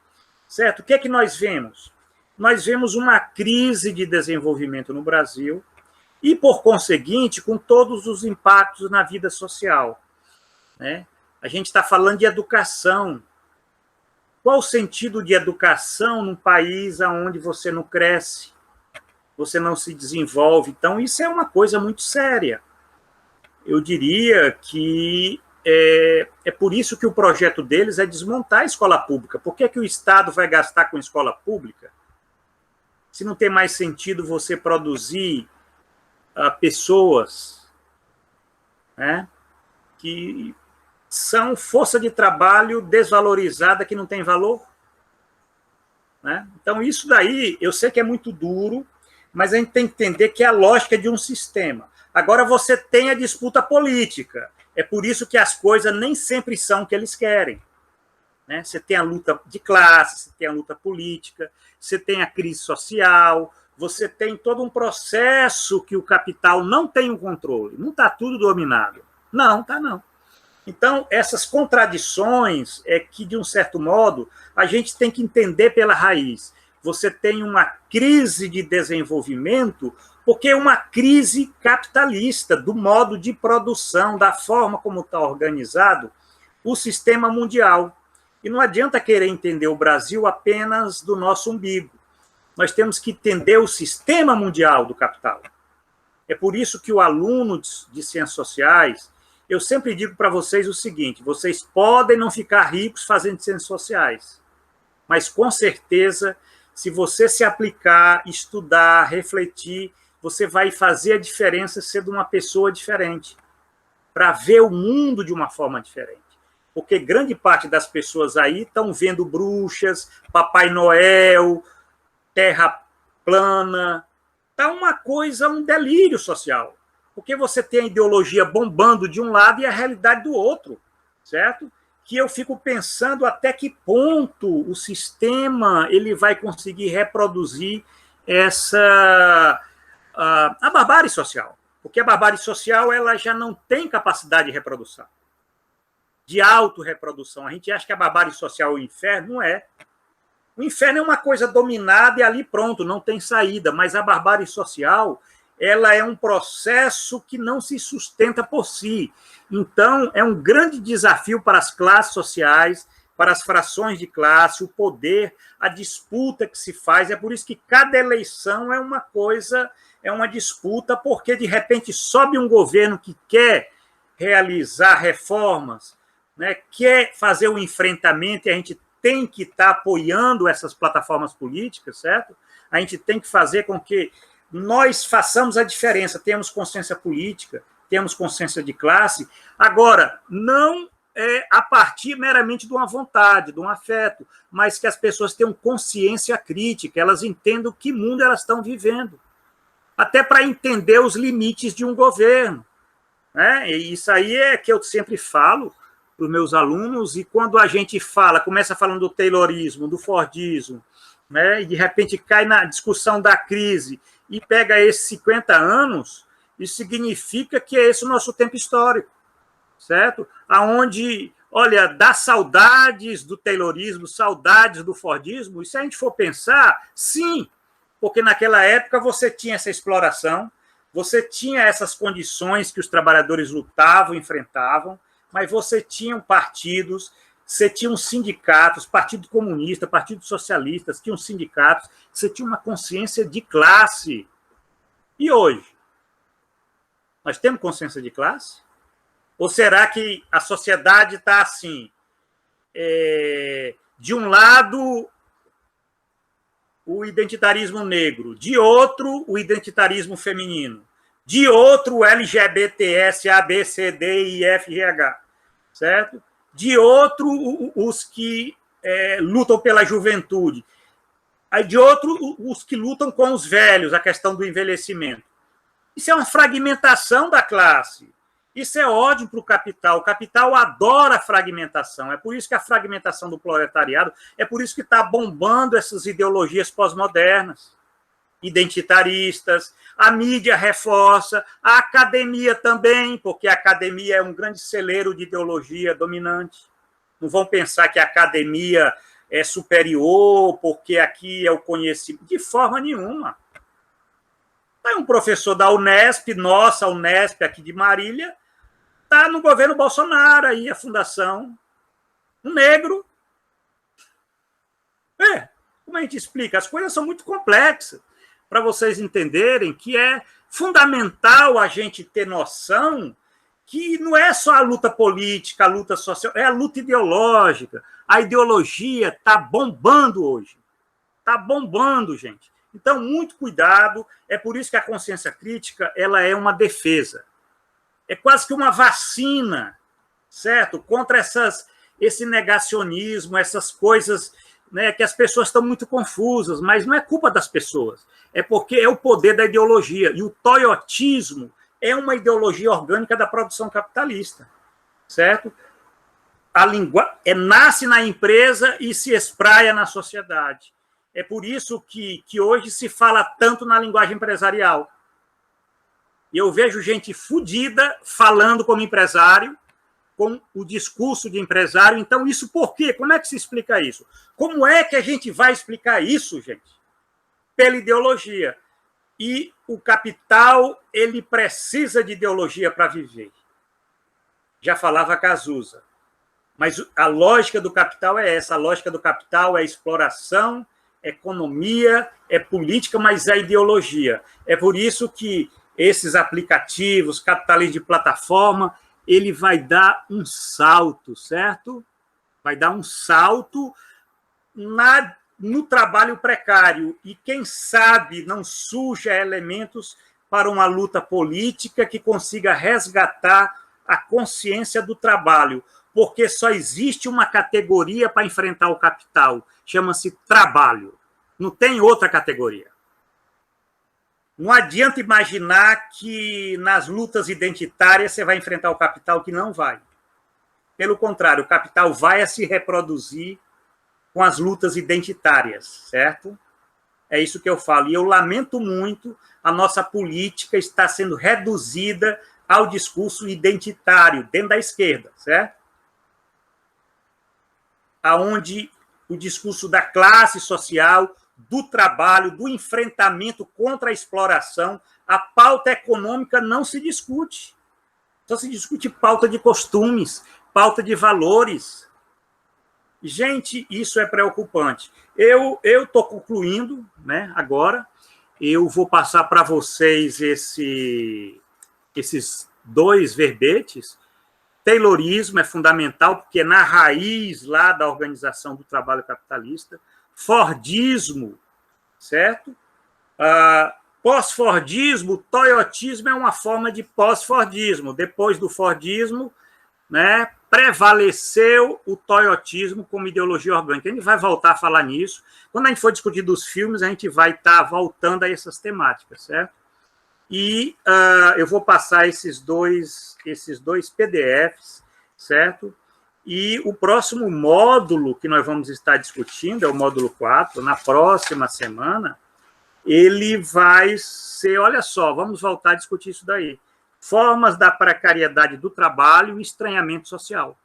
certo? O que é que nós vemos? Nós vemos uma crise de desenvolvimento no Brasil e, por conseguinte, com todos os impactos na vida social, né? A gente está falando de educação. Qual o sentido de educação num país onde você não cresce, você não se desenvolve? Então, isso é uma coisa muito séria. Eu diria que é por isso que o projeto deles é desmontar a escola pública. Por que o Estado vai gastar com escola pública? Se não tem mais sentido você produzir pessoas, né, que são força de trabalho desvalorizada, que não tem valor, né? Então, isso daí, eu sei que é muito duro, mas a gente tem que entender que é a lógica de um sistema. Agora, você tem a disputa política. É por isso que as coisas nem sempre são o que eles querem, né? Você tem a luta de classe, você tem a luta política, você tem a crise social, você tem todo um processo que o capital não tem o controle. Não está tudo dominado. Não, está não. Então, essas contradições é que, de um certo modo, a gente tem que entender pela raiz. Você tem uma crise de desenvolvimento porque é uma crise capitalista do modo de produção, da forma como está organizado o sistema mundial. E não adianta querer entender o Brasil apenas do nosso umbigo. Nós temos que entender o sistema mundial do capital. É por isso que o aluno de ciências sociais, eu sempre digo para vocês o seguinte: vocês podem não ficar ricos fazendo ciências sociais, mas, com certeza, se você se aplicar, estudar, refletir, você vai fazer a diferença sendo uma pessoa diferente, para ver o mundo de uma forma diferente. Porque grande parte das pessoas aí estão vendo bruxas, Papai Noel, terra plana. Está uma coisa, um delírio social. Porque você tem a ideologia bombando de um lado e a realidade do outro, certo? Que eu fico pensando até que ponto o sistema ele vai conseguir reproduzir a barbárie social. Porque a barbárie social ela já não tem capacidade de reprodução, de autorreprodução. A gente acha que a barbárie social é o inferno, não é. O inferno é uma coisa dominada e ali pronto, não tem saída, mas a barbárie social ela é um processo que não se sustenta por si. Então, é um grande desafio para as classes sociais, para as frações de classe, o poder, a disputa que se faz. É por isso que cada eleição é uma coisa, é uma disputa, porque, de repente, sobe um governo que quer realizar reformas, né, quer fazer o enfrentamento, e a gente tem que estar apoiando essas plataformas políticas, certo? A gente tem que fazer com que nós façamos a diferença, temos consciência política, temos consciência de classe. Agora, não a partir meramente de uma vontade, de um afeto, mas que as pessoas tenham consciência crítica, elas entendam que mundo elas estão vivendo, até para entender os limites de um governo, né? E isso aí é que eu sempre falo para os meus alunos, e quando a gente começa falando do Taylorismo, do Fordismo, né, e de repente cai na discussão da crise e pega esses 50 anos, isso significa que é esse o nosso tempo histórico, certo? Aonde, olha, dá saudades do Taylorismo, saudades do Fordismo, e se a gente for pensar, sim, porque naquela época você tinha essa exploração, você tinha essas condições que os trabalhadores lutavam, enfrentavam, mas você tinha partidos, você tinha sindicatos, Partido Comunista, Partido Socialista, tinham sindicatos, você tinha uma consciência de classe. E hoje? Nós temos consciência de classe? Ou será que a sociedade está assim? De um lado, o identitarismo negro, de outro, o identitarismo feminino, de outro, o LGBTS, A, B, C, D, I, F, G, H, certo? de outro os que lutam pela juventude, aí de outro os que lutam com os velhos, a questão do envelhecimento. Isso é uma fragmentação da classe. Isso é ódio para o capital. O capital adora a fragmentação. É por isso que a fragmentação do proletariado, é por isso que está bombando essas ideologias pós-modernas, identitaristas. A mídia reforça, a academia também, porque a academia é um grande celeiro de ideologia dominante. Não vão pensar que a academia é superior, porque aqui é o conhecimento. De forma nenhuma. Tem um professor da Unesp, nossa Unesp aqui de Marília, está no governo Bolsonaro, aí a fundação. Um negro. Como a gente explica? As coisas são muito complexas, para vocês entenderem que é fundamental a gente ter noção que não é só a luta política, a luta social, é a luta ideológica. A ideologia está bombando hoje. Está bombando, gente. Então, muito cuidado. É por isso que a consciência crítica ela é uma defesa. É quase que uma vacina, certo? Contra esse negacionismo, essas coisas, né, que as pessoas estão muito confusas, mas não é culpa das pessoas. É porque é o poder da ideologia. E o toyotismo é uma ideologia orgânica da produção capitalista, certo? A nasce na empresa e se espraia na sociedade. É por isso que hoje se fala tanto na linguagem empresarial. E eu vejo gente fodida falando como empresário, com o discurso de empresário. Então, isso por quê? Como é que se explica isso? Como é que a gente vai explicar isso, gente? Pela ideologia. E o capital, ele precisa de ideologia para viver. Já falava Cazuza. Mas a lógica do capital é essa. A lógica do capital é exploração, economia, é política, mas é ideologia. É por isso que esses aplicativos, capitalismo de plataforma, ele vai dar um salto, certo? Vai dar um salto no trabalho precário. E, quem sabe, não surja elementos para uma luta política que consiga resgatar a consciência do trabalho, porque só existe uma categoria para enfrentar o capital, chama-se trabalho. Não tem outra categoria. Não adianta imaginar que nas lutas identitárias você vai enfrentar o capital, que não vai. Pelo contrário, o capital vai a se reproduzir com as lutas identitárias, certo? É isso que eu falo. E eu lamento muito, a nossa política está sendo reduzida ao discurso identitário dentro da esquerda, certo? Aonde o discurso da classe social, do trabalho, do enfrentamento contra a exploração, a pauta econômica não se discute. Só se discute pauta de costumes, pauta de valores. Gente, isso é preocupante. Eu estou concluindo, né, agora. Eu vou passar para vocês esses dois verbetes. Taylorismo é fundamental, porque é na raiz lá da organização do trabalho capitalista. Fordismo, certo? Pós-Fordismo, toyotismo é uma forma de pós-Fordismo. Depois do Fordismo, né, prevaleceu o toyotismo como ideologia orgânica. A gente vai voltar a falar nisso. Quando a gente for discutir dos filmes, a gente vai estar voltando a essas temáticas, certo? E eu vou passar esses dois PDFs, certo? E o próximo módulo que nós vamos estar discutindo, é o módulo 4, na próxima semana, ele vai ser, olha só, vamos voltar a discutir isso daí. Formas da precariedade do trabalho e estranhamento social.